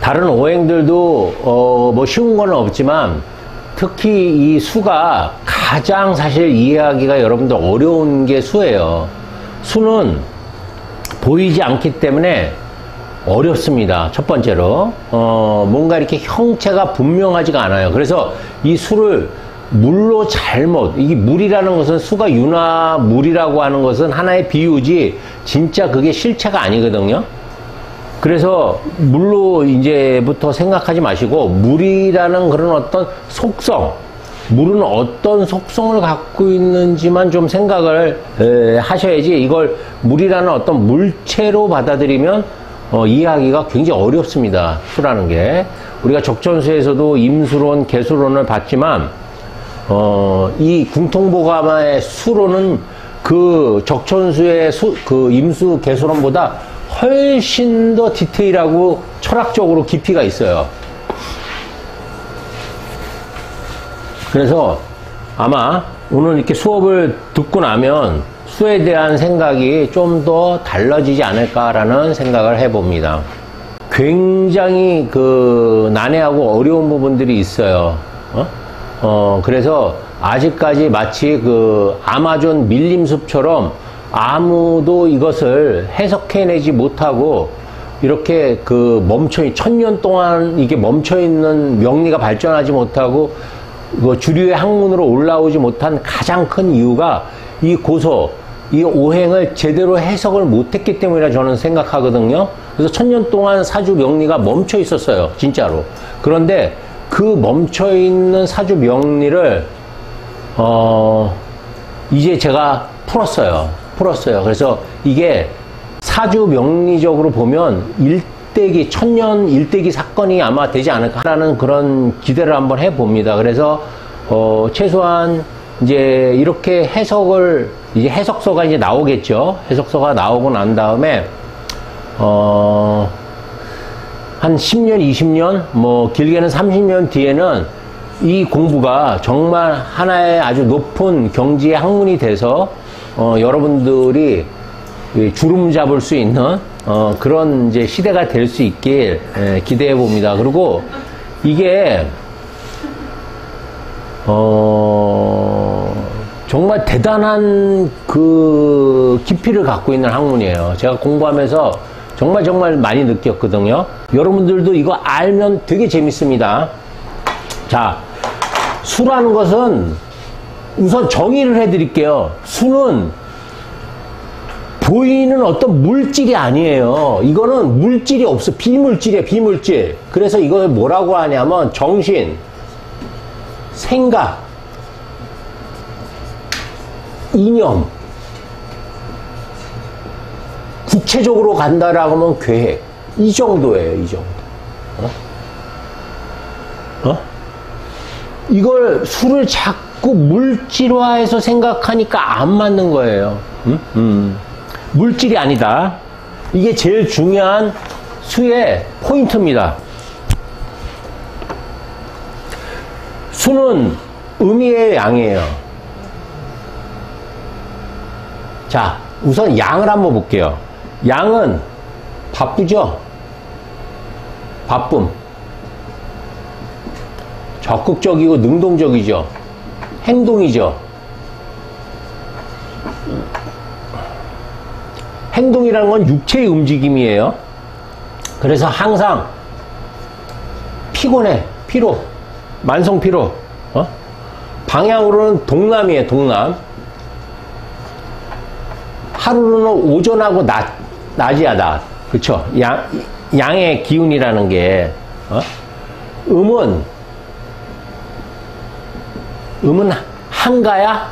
다른 오행들도 뭐 쉬운 건 없지만 특히 이 수가 가장 사실 이해하기가 여러분들 어려운 게 수예요. 수는 보이지 않기 때문에 어렵습니다. 첫 번째로 뭔가 이렇게 형체가 분명하지가 않아요. 그래서 이 수를 물로 이게 물이라는 것은 수가 윤화 물이라고 하는 것은 하나의 비유지 진짜 그게 실체가 아니거든요. 그래서 물로 이제부터 생각하지 마시고 물이라는 그런 어떤 속성, 물은 어떤 속성을 갖고 있는지만 좀 생각을 하셔야지 이걸 물이라는 어떤 물체로 받아들이면 이해하기가 굉장히 어렵습니다. 수라는 게. 우리가 적천수에서도 임수론, 개수론을 봤지만 이 궁통보감의 수로는 그 적천수의 그 임수, 개수론보다 훨씬 더 디테일하고 철학적으로 깊이가 있어요. 그래서 아마 오늘 이렇게 수업을 듣고 나면 수에 대한 생각이 좀 더 달라지지 않을까라는 생각을 해봅니다. 굉장히 난해하고 어려운 부분들이 있어요. 그래서 아직까지 마치 아마존 밀림숲처럼 아무도 이것을 해석해내지 못하고 이렇게 천년 동안 이게 멈춰있는 명리가 발전하지 못하고 주류의 학문으로 올라오지 못한 가장 큰 이유가 이 오행을 제대로 해석을 못했기 때문이라 저는 생각하거든요. 그래서 천년 동안 사주 명리가 멈춰 있었어요. 진짜로. 그런데 그 멈춰 있는 사주 명리를 이제 제가 풀었어요. 그래서 이게 사주 명리적으로 보면 천년 일대기 사건이 아마 되지 않을까라는 그런 기대를 한번 해봅니다. 그래서 최소한 이제 이렇게 이제 해석서가 이제 나오겠죠. 해석서가 나오고 난 다음에 한 10년, 20년, 뭐 길게는 30년 뒤에는 이 공부가 정말 하나의 아주 높은 경지의 학문이 돼서 여러분들이 주름 잡을 수 있는 그런 이제 시대가 될 수 있길 기대해 봅니다. 그리고 이게 정말 대단한 깊이를 갖고 있는 학문이에요. 제가 공부하면서 정말 많이 느꼈거든요. 여러분들도 이거 알면 되게 재밌습니다. 자, 수라는 것은 우선 정의를 해드릴게요. 수는 보이는 어떤 물질이 아니에요. 이거는 물질이 없어. 비물질이에요, 비물질. 그래서 이걸 뭐라고 하냐면 정신, 생각, 이념, 구체적으로 간다라고 하면 계획. 이 정도예요, 이 정도. 이걸 수를 자꾸 물질화해서 생각하니까 안 맞는 거예요. 물질이 아니다. 이게 제일 중요한 수의 포인트입니다. 수는 음이에요, 양이에요? 자, 우선 양을 한번 볼게요. 양은 바쁘죠? 바쁨. 적극적이고 능동적이죠? 행동이죠? 행동이라는 건 육체의 움직임이에요. 그래서 항상 피곤해, 피로, 만성 피로. 방향으로는 동남이에요, 동남. 하루는 오전하고 낮이야, 낮. 그쵸? 양의 기운이라는 게, 음은 한가야?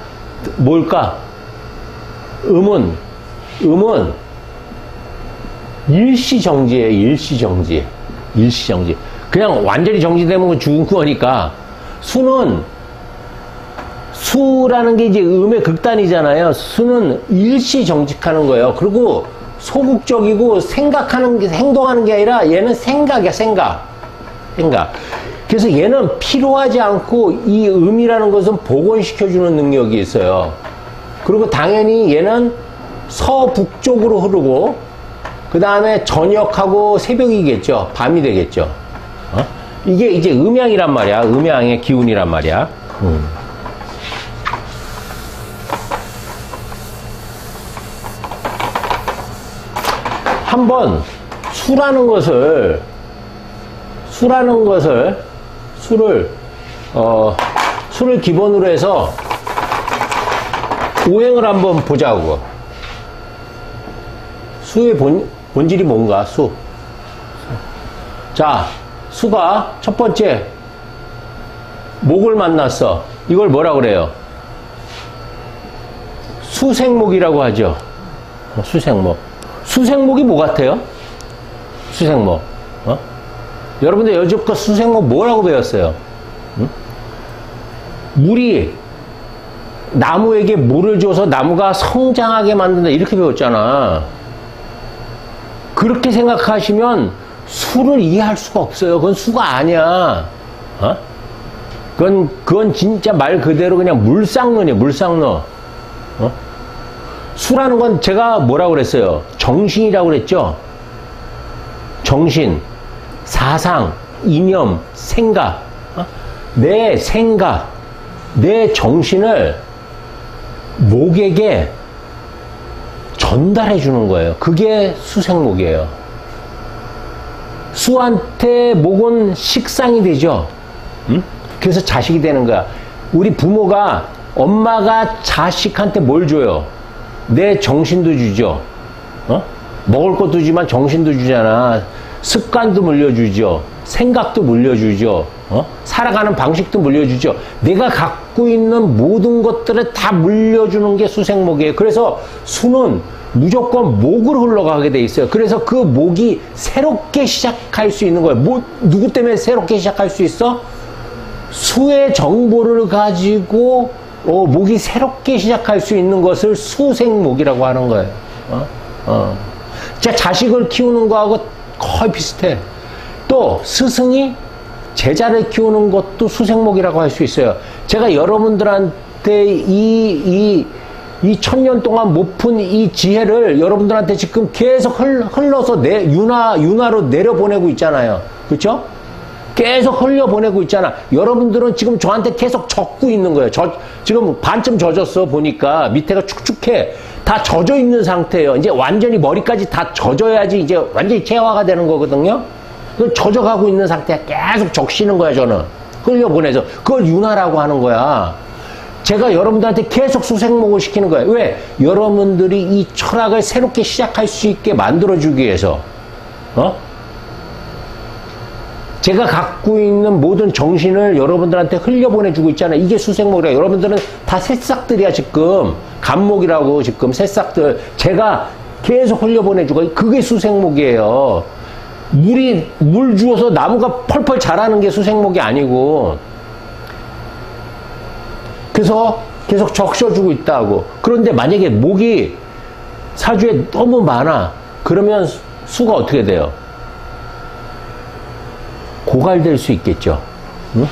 뭘까? 음은 일시정지예요, 일시정지. 그냥 완전히 정지되면 죽은 거니까. 수라는 게 이제 음의 극단이잖아요. 수는 일시정직하는 거예요. 그리고 소극적이고 행동하는 게 아니라 얘는 생각이야, 생각. 그래서 얘는 필요하지 않고 이 음이라는 것은 복원시켜주는 능력이 있어요. 그리고 당연히 얘는 서북쪽으로 흐르고 그 다음에 저녁하고 새벽이겠죠. 밤이 되겠죠. 이게 이제 음양이란 말이야. 음양의 기운이란 말이야. 한번 술을 기본으로 해서 오행을 한번 보자고. 수의 본질이 뭔가, 수. 자, 수가 첫 번째, 목을 만났어. 이걸 뭐라 그래요? 수생목이라고 하죠. 수생목. 수생목이 뭐 같아요? 수생목. 여러분들 여지껏 수생목 뭐라고 배웠어요? 물이 나무에게 물을 줘서 나무가 성장하게 만든다 이렇게 배웠잖아. 그렇게 생각하시면 수를 이해할 수가 없어요. 그건 수가 아니야. 그건 진짜 말 그대로 그냥 물상론이에요. 물상론. 수라는 건 제가 뭐라고 그랬어요? 정신이라고 그랬죠? 정신, 사상, 이념, 생각. 내 생각, 내 정신을 목에게 전달해 주는 거예요. 그게 수생목이에요. 수한테 목은 식상이 되죠. 그래서 자식이 되는 거야. 우리 부모가, 엄마가 자식한테 뭘 줘요? 내 정신도 주죠. 먹을 것도 주지만 정신도 주잖아. 습관도 물려주죠. 생각도 물려주죠. 살아가는 방식도 물려주죠. 내가 갖고 있는 모든 것들을 다 물려주는 게 수생목이에요. 그래서 수는 무조건 목으로 흘러가게 돼 있어요. 그래서 그 목이 새롭게 시작할 수 있는 거예요. 누구 때문에 새롭게 시작할 수 있어? 수의 정보를 가지고 목이 새롭게 시작할 수 있는 것을 수생목이라고 하는 거예요. 자식을 키우는 거하고 거의 비슷해. 또 스승이 제자를 키우는 것도 수생목이라고 할 수 있어요. 제가 여러분들한테 이 1000년 동안 못 푼 이 지혜를 여러분들한테 지금 계속 흘러서 윤화로 내려보내고 있잖아요. 그렇죠? 계속 흘려보내고 있잖아. 여러분들은 지금 저한테 계속 적고 있는 거예요. 지금 반쯤 젖었어. 보니까 밑에가 축축해. 다 젖어 있는 상태예요. 이제 완전히 머리까지 다 젖어야지 이제 완전히 체화가 되는 거거든요. 그 젖어가고 있는 상태야. 계속 적시는 거야, 저는. 흘려보내서. 그걸 윤화라고 하는 거야. 제가 여러분들한테 계속 수생목을 시키는 거예요. 왜? 여러분들이 이 철학을 새롭게 시작할 수 있게 만들어주기 위해서. 제가 갖고 있는 모든 정신을 여러분들한테 흘려보내주고 있잖아요. 이게 수생목이라. 여러분들은 다 새싹들이야, 지금. 간목이라고, 지금 새싹들. 제가 계속 흘려보내주고, 그게 수생목이에요. 물 주어서 나무가 펄펄 자라는 게 수생목이 아니고. 그래서 계속 적셔주고 있다고. 그런데 만약에 목이 사주에 너무 많아. 그러면 수가 어떻게 돼요? 고갈될 수 있겠죠. 응?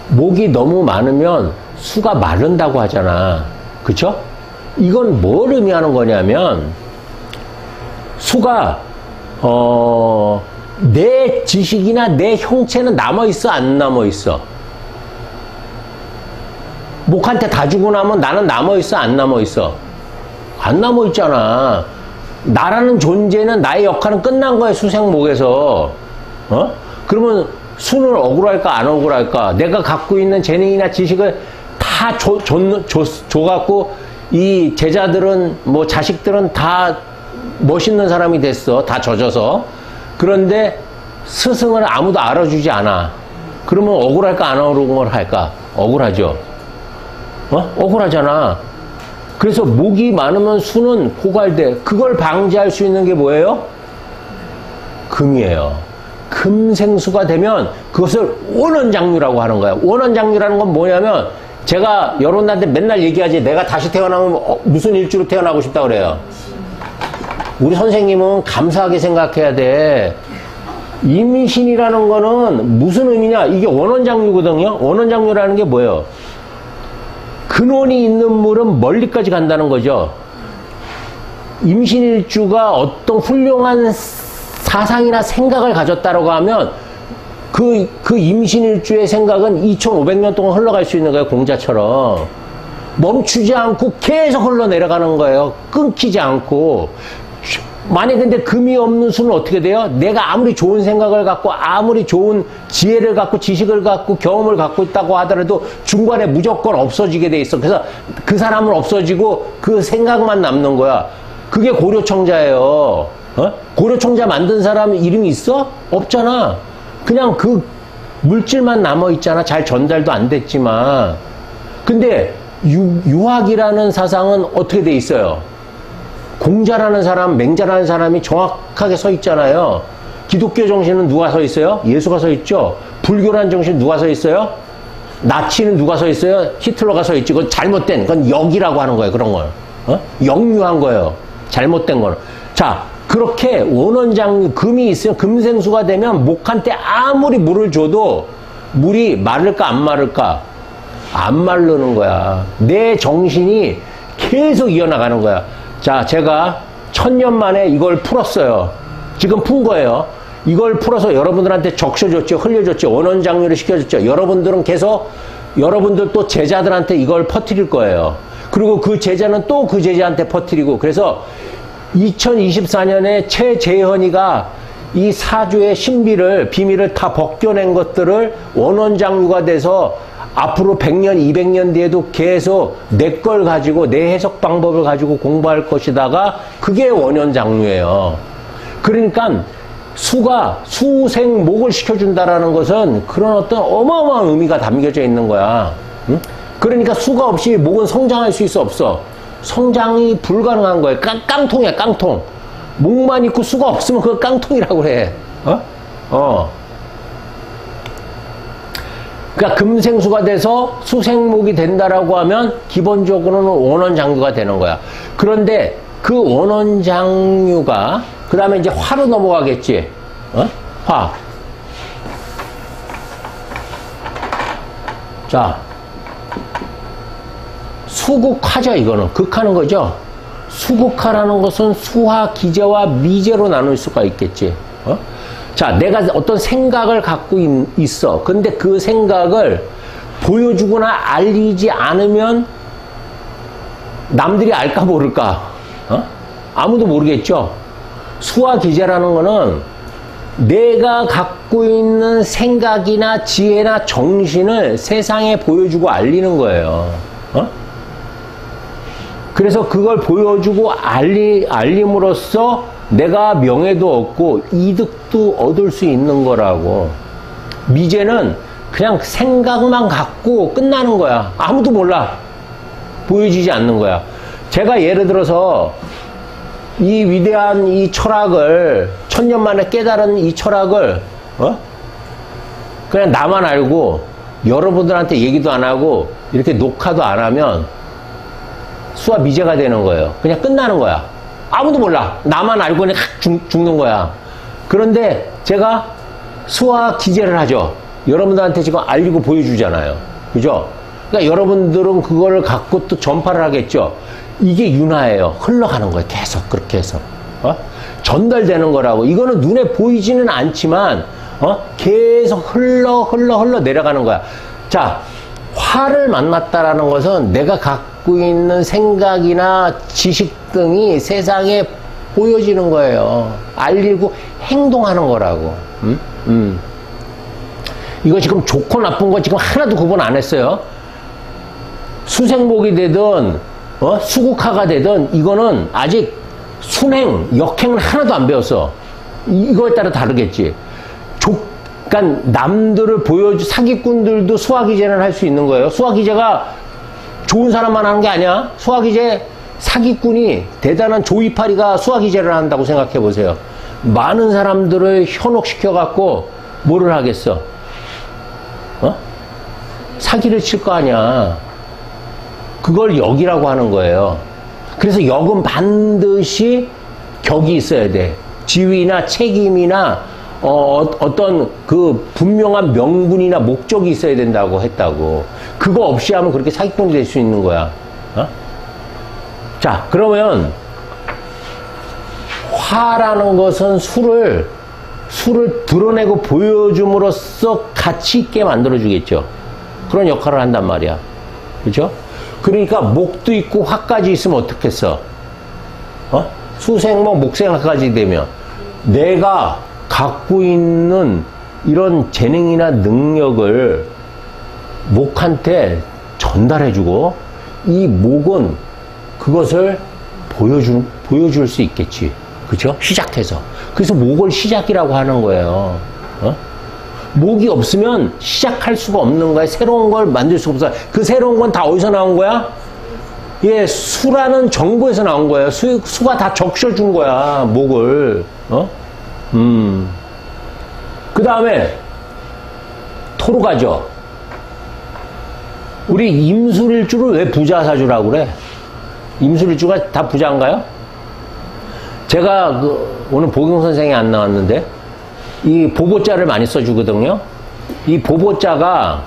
목이 너무 많으면 수가 마른다고 하잖아. 그쵸? 이건 뭘 의미하는 거냐면, 수가, 내 지식이나 내 형체는 남아있어, 안 남아있어? 목한테 다 주고 나면 나는 남아있어, 안 남아있어? 안 남아있잖아. 나라는 존재는, 나의 역할은 끝난 거야, 수생목에서. 그러면 수는 억울할까, 안 억울할까? 내가 갖고 있는 재능이나 지식을 다 줘갖고, 이 제자들은, 뭐, 자식들은 다 멋있는 사람이 됐어. 다 젖어서. 그런데 스승은 아무도 알아주지 않아. 그러면 억울할까, 안 억울할까? 억울하죠. 억울하잖아. 그래서 목이 많으면 수는 고갈돼. 그걸 방지할 수 있는 게 뭐예요? 금이에요. 금생수가 되면 그것을 원원장류라고 하는 거야. 원원장류라는 건 뭐냐면, 제가 여러분한테 맨날 얘기하지, 내가 다시 태어나면 무슨 일주로 태어나고 싶다 그래요. 우리 선생님은 감사하게 생각해야 돼. 임신이라는 거는 무슨 의미냐? 이게 원원장류거든요. 원원장류라는 게 뭐예요? 근원이 있는 물은 멀리까지 간다는 거죠. 임신일주가 어떤 훌륭한 사상이나 생각을 가졌다라고 하면 그 임신일주의 생각은 2500년 동안 흘러갈 수 있는 거예요. 공자처럼. 멈추지 않고 계속 흘러내려가는 거예요. 끊기지 않고. 만약에 근데 금이 없는 수는 어떻게 돼요? 내가 아무리 좋은 생각을 갖고 아무리 좋은 지혜를 갖고 지식을 갖고 경험을 갖고 있다고 하더라도 중간에 무조건 없어지게 돼 있어. 그래서 그 사람은 없어지고 그 생각만 남는 거야. 그게 고려청자예요. 어? 고려청자 만든 사람 이름이 있어? 없잖아. 그냥 그 물질만 남아있잖아. 잘 전달도 안 됐지만. 근데 유학이라는 사상은 어떻게 돼 있어요? 공자라는 사람, 맹자라는 사람이 정확하게 서 있잖아요. 기독교 정신은 누가 서 있어요? 예수가 서 있죠. 불교라는 정신 누가 서 있어요? 나치는 누가 서 있어요? 히틀러가 서 있지. 그건 잘못된, 그건 역이라고 하는 거예요. 그런 걸. 어? 역류한 거예요. 잘못된 거는. 자, 그렇게 원원장류, 금이 있으면 금생수가 되면 목한테 아무리 물을 줘도 물이 마를까 안 마를까? 안 마르는 거야. 내 정신이 계속 이어나가는 거야. 자, 제가 1000년 만에 이걸 풀었어요. 지금 푼 거예요. 이걸 풀어서 여러분들한테 적셔줬죠. 흘려줬죠. 원원장류를 시켜줬죠. 여러분들은 계속 여러분들 또 제자들한테 이걸 퍼뜨릴 거예요. 그리고 그 제자는 또 그 제자한테 퍼뜨리고. 그래서 2024년에 최재현이가 이 사주의 신비를, 비밀을 다 벗겨낸 것들을 원원장류가 돼서 앞으로 100년, 200년 뒤에도 계속 내 걸 가지고 내 해석 방법을 가지고 공부할 것이다가 그게 원원장류예요. 그러니까 수가 수생목을 시켜준다라는 것은 그런 어떤 어마어마한 의미가 담겨져 있는 거야. 응? 그러니까 수가 없이 목은 성장할 수 있어 없어? 성장이 불가능한 거예요. 깡통이야, 깡통. 목만 있고 수가 없으면 그거 깡통이라고 해. 그러니까 금생수가 돼서 수생목이 된다라고 하면 기본적으로는 원원장류가 되는 거야. 그런데 그 원원장류가 그 다음에 이제 화로 넘어가겠지. 화. 자, 수국화죠. 이거는 극하는 거죠. 수국화라는 것은 수화, 기재와 미재로 나눌 수가 있겠지. 자, 내가 어떤 생각을 갖고 있어. 근데 그 생각을 보여주거나 알리지 않으면 남들이 알까 모를까? 아무도 모르겠죠. 수화 기재라는 거는 내가 갖고 있는 생각이나 지혜나 정신을 세상에 보여주고 알리는 거예요. 그래서 그걸 보여주고 알림으로써 내가 명예도 얻고 이득도 얻을 수 있는 거라고. 미제는 그냥 생각만 갖고 끝나는 거야. 아무도 몰라. 보여지지 않는 거야. 제가 예를 들어서 이 위대한 이 철학을 1000년 만에 깨달은 이 철학을 그냥 나만 알고 여러분들한테 얘기도 안 하고 이렇게 녹화도 안 하면 수화 미제가 되는 거예요. 그냥 끝나는 거야. 아무도 몰라. 나만 알고 그냥 죽는 거야. 그런데 제가 수화 기재를 하죠. 여러분들한테 지금 알리고 보여주잖아요. 그죠? 그러니까 여러분들은 그거를 갖고 또 전파를 하겠죠. 이게 윤화예요. 흘러가는 거예요. 계속 그렇게 해서. 전달되는 거라고. 이거는 눈에 보이지는 않지만 계속 흘러 내려가는 거야. 자, 화를 만났다라는 것은 내가 갖고 있는 생각이나 지식 등이 세상에 보여지는 거예요. 알리고 행동하는 거라고. 이거 지금 좋고 나쁜 거 지금 하나도 구분 안 했어요. 수생목이 되든 수국화가 되든 이거는 아직 순행, 역행을 하나도 안 배웠어. 이거에 따라 다르겠지. 그러니까 남들을 사기꾼들도 수화기제는 할 수 있는 거예요. 수화기제가 좋은 사람만 하는 게 아니야. 수화기제 사기꾼이 대단한 조이파리가 수화기제를 한다고 생각해 보세요. 많은 사람들을 현혹시켜 갖고 뭐를 하겠어? 사기를 칠 거 아니야. 그걸 역이라고 하는 거예요. 그래서 역은 반드시 격이 있어야 돼. 지위나 책임이나 어떤 그 분명한 명분이나 목적이 있어야 된다고 했다고. 그거 없이 하면 그렇게 사기꾼이 될 수 있는 거야. 자, 그러면 화라는 것은 수를 수를 드러내고 보여줌으로써 가치 있게 만들어주겠죠. 그런 역할을 한단 말이야. 그죠? 그러니까 목도 있고 화까지 있으면 어떻겠어? 수생목, 목생화까지 되면 내가 갖고 있는 이런 재능이나 능력을 목한테 전달해주고 이 목은 그것을 보여줄 수 있겠지. 그죠? 시작해서. 그래서 목을 시작이라고 하는 거예요. 목이 없으면 시작할 수가 없는 거야. 새로운 걸 만들 수가 없어. 그 새로운 건 다 어디서 나온 거야? 예, 수라는 정보에서 나온 거예요. 수가 다 적셔준 거야, 목을. 그 다음에 토로 가죠. 우리 임술일주를 왜 부자사주라고 그래? 임술일주가 다 부자인가요? 제가 오늘 보경 선생이 안 나왔는데 이 보보자를 많이 써주거든요. 이 보보자가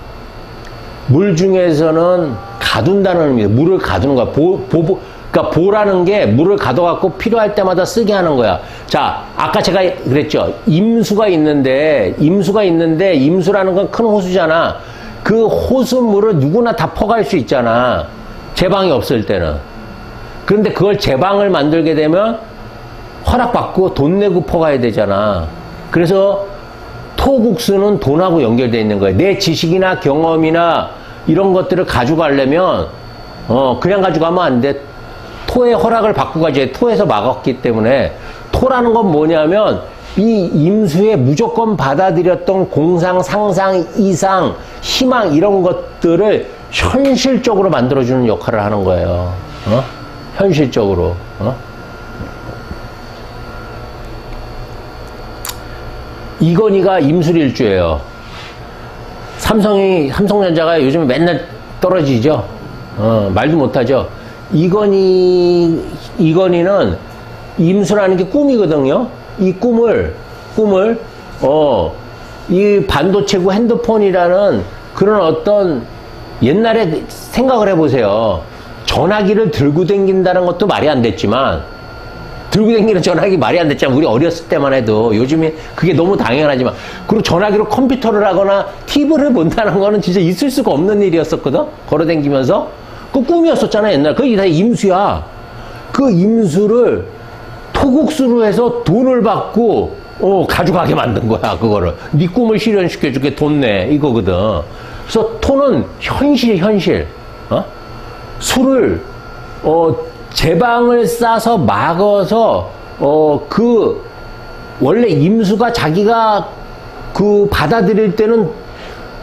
물 중에서는 가둔다는 의미예요. 물을 가두는 거야. 그러니까 보라는 게 물을 가둬갖고 필요할 때마다 쓰게 하는 거야. 자, 아까 제가 그랬죠. 임수가 있는데 임수라는 건 큰 호수잖아. 그 호수물을 누구나 다 퍼갈 수 있잖아. 제방이 없을 때는. 그런데 그걸 제방을 만들게 되면 허락받고 돈 내고 퍼가야 되잖아. 그래서 토국수는 돈하고 연결되어 있는 거예요. 내 지식이나 경험이나 이런 것들을 가져가려면 그냥 가져가면 안 돼. 토의 허락을 받고 가지. 토에서 막았기 때문에 토라는 건 뭐냐면 이 임수에 무조건 받아들였던 공상, 상상, 이상, 희망 이런 것들을 현실적으로 만들어주는 역할을 하는 거예요. 현실적으로. 이건희가 임술일주예요. 삼성전자가 요즘에 맨날 떨어지죠. 말도 못하죠. 이건희는 임수라는 게 꿈이거든요. 이 꿈을 이 반도체고 핸드폰이라는 그런 어떤 옛날에 생각을 해보세요. 전화기를 들고 다닌다는 것도 말이 안 됐지만 들고 다니는 전화기 말이 안 됐잖아. 우리 어렸을 때만 해도. 요즘에 그게 너무 당연하지만. 그리고 전화기로 컴퓨터를 하거나 TV를 본다는 거는 진짜 있을 수가 없는 일이었었거든. 걸어 다니면서. 그 꿈이었었잖아, 옛날. 그게 다 임수야. 그 임수를 토국수로 해서 돈을 받고 가져가게 만든 거야, 그거를. 네 꿈을 실현시켜줄게, 돈 내. 이거거든. 그래서 토는 현실. 수를 제방을 싸서 막아서 원래 임수가 자기가 받아들일 때는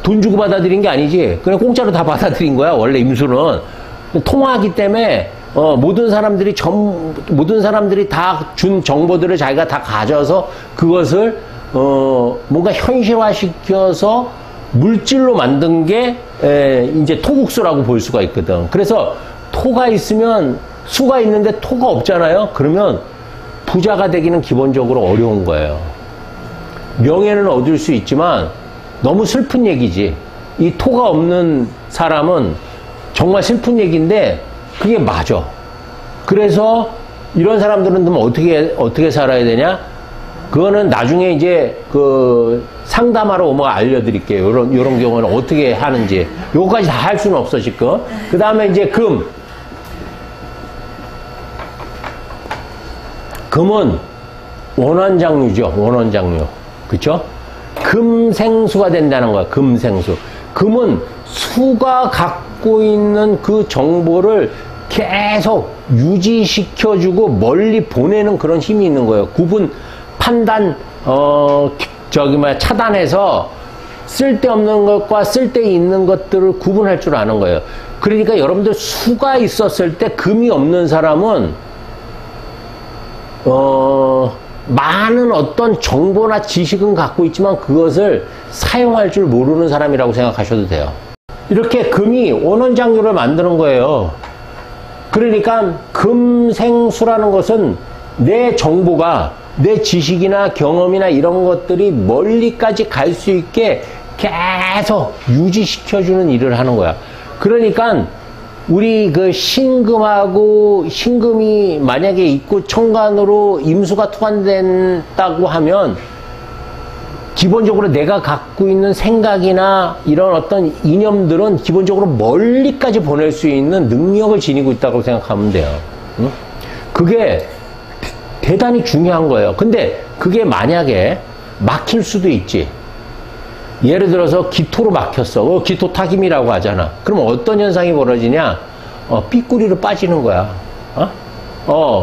돈 주고 받아들인 게 아니지. 그냥 공짜로 다 받아들인 거야, 원래 임수는. 통화하기 때문에 모든 사람들이 다 준 정보들을 자기가 다 가져서 그것을 뭔가 현실화시켜서 물질로 만든 게 이제 토국수라고 볼 수가 있거든. 그래서 토가 있으면 수가 있는데 토가 없잖아요. 그러면 부자가 되기는 기본적으로 어려운 거예요. 명예는 얻을 수 있지만 너무 슬픈 얘기지. 이 토가 없는 사람은 정말 슬픈 얘기인데 그게 맞아. 그래서 이런 사람들은 그럼 어떻게 살아야 되냐? 그거는 나중에 이제 상담하러 오면 알려드릴게요. 요런 경우는 어떻게 하는지. 요거까지 다 할 수는 없어, 지금. 그 다음에 이제 금은 원원장류죠. 원원장류. 그쵸? 금생수가 된다는 거야. 금생수. 금은 수가 갖고 있는 그 정보를 계속 유지시켜주고 멀리 보내는 그런 힘이 있는 거예요. 구분, 판단, 차단해서 쓸데없는 것과 쓸데있는 것들을 구분할 줄 아는 거예요. 그러니까 여러분들 수가 있었을 때 금이 없는 사람은 많은 어떤 정보나 지식은 갖고 있지만 그것을 사용할 줄 모르는 사람이라고 생각하셔도 돼요. 이렇게 금이 원원장류를 만드는 거예요. 그러니까 금생수라는 것은 내 정보가 내 지식이나 경험이나 이런 것들이 멀리까지 갈 수 있게 계속 유지시켜주는 일을 하는 거야. 그러니까 우리 신금이 만약에 있고 천간으로 임수가 투관된다고 하면 기본적으로 내가 갖고 있는 생각이나 이런 어떤 이념들은 기본적으로 멀리까지 보낼 수 있는 능력을 지니고 있다고 생각하면 돼요. 응? 그게 대단히 중요한 거예요. 근데 그게 만약에 막힐 수도 있지. 예를 들어서 기토로 막혔어. 기토 타김이라고 하잖아. 그럼 어떤 현상이 벌어지냐? 삐꾸리로 빠지는 거야.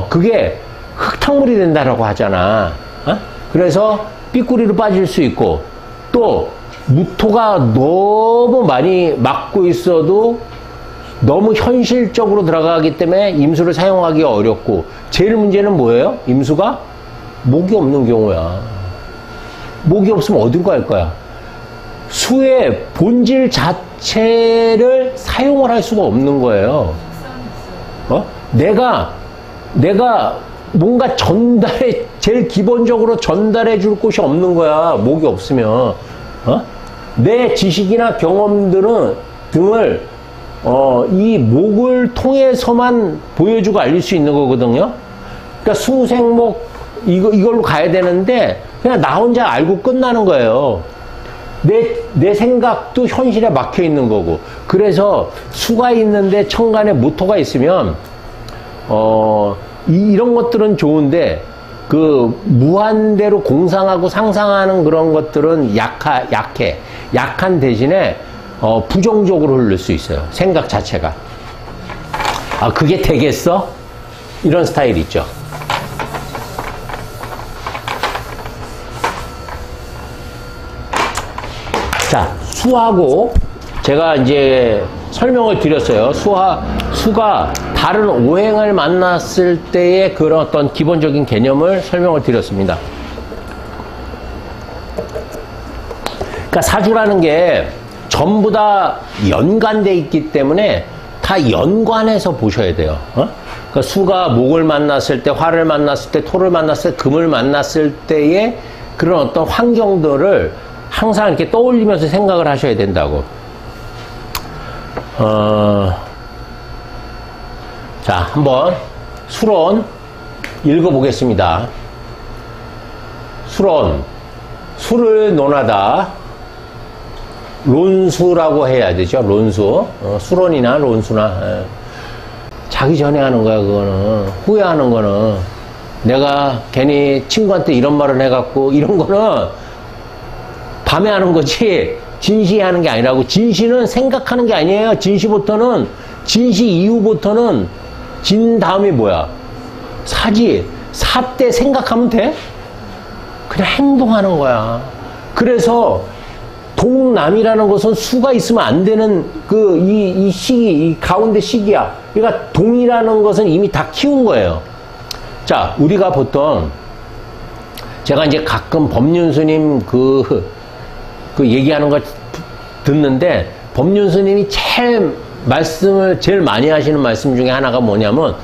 그게 흙탕물이 된다라고 하잖아. 그래서 삐꾸리로 빠질 수 있고, 또 무토가 너무 많이 막고 있어도 너무 현실적으로 들어가기 때문에 임수를 사용하기 어렵고, 제일 문제는 뭐예요? 임수가 목이 없는 경우야. 목이 없으면 어딜 갈 거야? 수의 본질 자체를 사용을 할 수가 없는 거예요. 내가 뭔가 제일 기본적으로 전달해 줄 곳이 없는 거야. 목이 없으면. 내 지식이나 경험들은 등을 이 목을 통해서만 보여주고 알릴 수 있는 거거든요. 그러니까 수생목 이걸로 가야 되는데 그냥 나 혼자 알고 끝나는 거예요. 내 생각도 현실에 막혀 있는 거고. 그래서 수가 있는데 천간에 모토가 있으면 이런 것들은 좋은데 그 무한대로 공상하고 상상하는 그런 것들은 약해. 약한 대신에 부정적으로 흐를 수 있어요. 생각 자체가. 그게 되겠어? 이런 스타일 있죠. 자, 수하고 제가 이제 설명을 드렸어요. 수가 다른 오행을 만났을 때의 그런 어떤 기본적인 개념을 설명을 드렸습니다. 그러니까 사주라는 게 전부 다 연관되어 있기 때문에 다 연관해서 보셔야 돼요. 그러니까 수가 목을 만났을 때, 화를 만났을 때, 토를 만났을 때, 금을 만났을 때의 그런 어떤 환경들을 항상 이렇게 떠올리면서 생각을 하셔야 된다고. 자, 한번 수론 읽어보겠습니다. 수론, 수를 논하다. 론수라고 해야 되죠. 론수. 수론이나 론수나. 자기 전에 하는 거야, 그거는. 후회하는 거는. 내가 괜히 친구한테 이런 말을 해갖고, 이런 거는 밤에 하는 거지, 진시에 하는 게 아니라고. 진시는 생각하는 게 아니에요. 진시 이후부터는 진 다음이 뭐야? 사지. 사 때 생각하면 돼? 그냥 행동하는 거야. 그래서 동남이라는 것은 수가 있으면 안 되는 이 시기, 이 가운데 시기야. 그러니까 동이라는 것은 이미 다 키운 거예요. 자, 우리가 보통 제가 이제 가끔 법륜스님 그 얘기하는 걸 듣는데, 법륜스님이 제일 많이 하시는 말씀 중에 하나가 뭐냐면,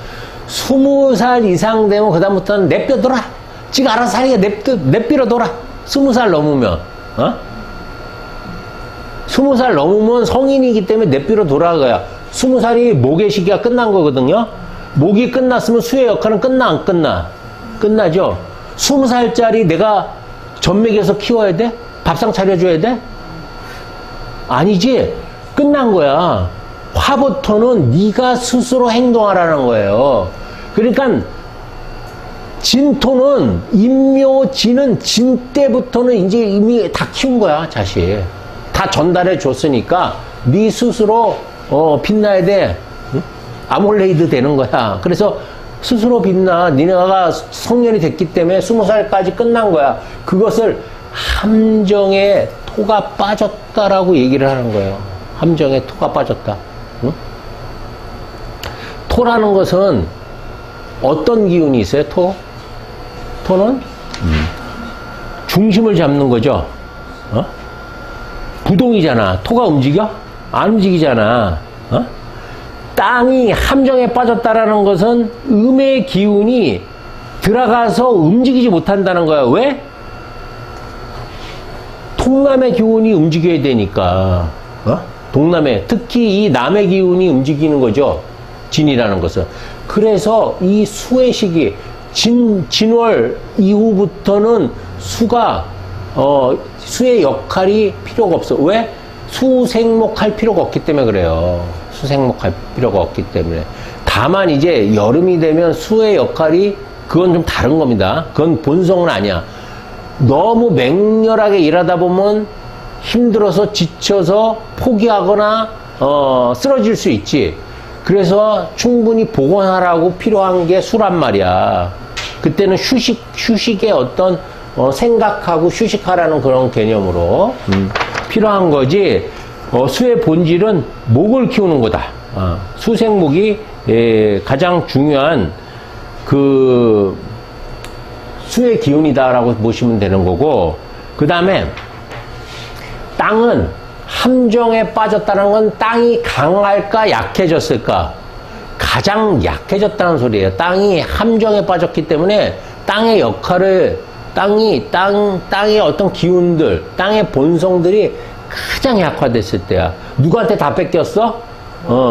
20살 이상 되면 그다음부터는 내뼈돌아. 지가 알아서 하니까 내삐러 돌아. 20살 넘으면. 20살 넘으면 성인이기 때문에 내삐러 돌아가야. 20살이 목의 시기가 끝난 거거든요. 목이 끝났으면 수의 역할은 끝나 안 끝나? 끝나죠. 20살짜리 내가 젖먹여서 키워야 돼? 밥상 차려줘야 돼? 아니지. 끝난 거야. 화부터는 네가 스스로 행동하라는 거예요. 그러니까 진토는 인묘진은 진 때부터는 이제 이미 다 키운 거야. 자식 다 전달해 줬으니까 네 스스로 빛나야 돼. 응? 아몰레이드 되는 거야. 그래서 스스로 빛나. 니네가 성년이 됐기 때문에 20살까지 끝난 거야. 그것을 함정에 토가 빠졌다라고 얘기를 하는 거예요. 함정에 토가 빠졌다. 응? 토라는 것은 어떤 기운이 있어요? 토는 중심을 잡는 거죠. 부동이잖아. 토가 움직여? 안 움직이잖아. 땅이 함정에 빠졌다라는 것은 음의 기운이 들어가서 움직이지 못한다는 거야. 왜? 동남의 기운이 움직여야 되니까. 동남의, 특히 이 남의 기운이 움직이는 거죠. 진이라는 것은. 그래서 이 수의 시기, 진월 이후부터는 수가 수의 역할이 필요가 없어. 왜? 수생목할 필요가 없기 때문에 그래요. 수생목할 필요가 없기 때문에. 다만 이제 여름이 되면 수의 역할이 그건 좀 다른 겁니다. 그건 본성은 아니야. 너무 맹렬하게 일하다 보면 힘들어서 지쳐서 포기하거나 쓰러질 수 있지. 그래서 충분히 복원하라고 필요한 게 수란 말이야. 그때는 휴식의 어떤 생각하고 휴식하라는 그런 개념으로 필요한 거지. 수의 본질은 목을 키우는 거다. 수생목이 가장 중요한 그 수의 기운이다라고 보시면 되는 거고, 그 다음에 땅은 함정에 빠졌다는 건 땅이 강할까 약해졌을까? 가장 약해졌다는 소리예요. 땅이 함정에 빠졌기 때문에 땅의 역할을 땅의 어떤 기운들, 땅의 본성들이 가장 약화됐을 때야. 누구한테 다 뺏겼어?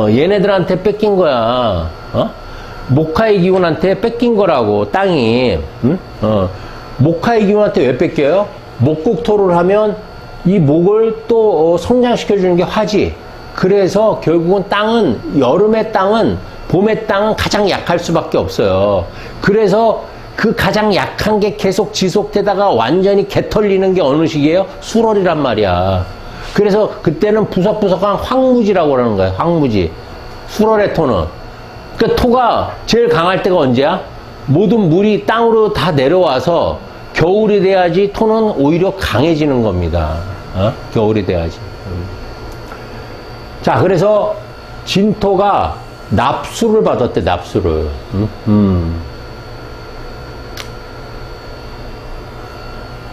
얘네들한테 뺏긴 거야. 목화의 기운한테 뺏긴 거라고, 땅이. 목화의 기운한테 왜 뺏겨요? 목국토를 하면 이 목을 또 성장시켜주는 게 화지. 그래서 결국은 땅은, 여름의 땅은, 봄의 땅은 가장 약할 수밖에 없어요. 그래서 그 가장 약한 게 계속 지속되다가 완전히 개털리는 게 어느 시기예요? 수월이란 말이야. 그래서 그때는 부석부석한 황무지라고 하는 거예요. 황무지. 수월의 토는. 그 토가 제일 강할 때가 언제야? 모든 물이 땅으로 다 내려와서 겨울이 돼야지 토는 오히려 강해지는 겁니다. 겨울이 돼야지. 자, 그래서 진토가 납수를 받았대, 납수를.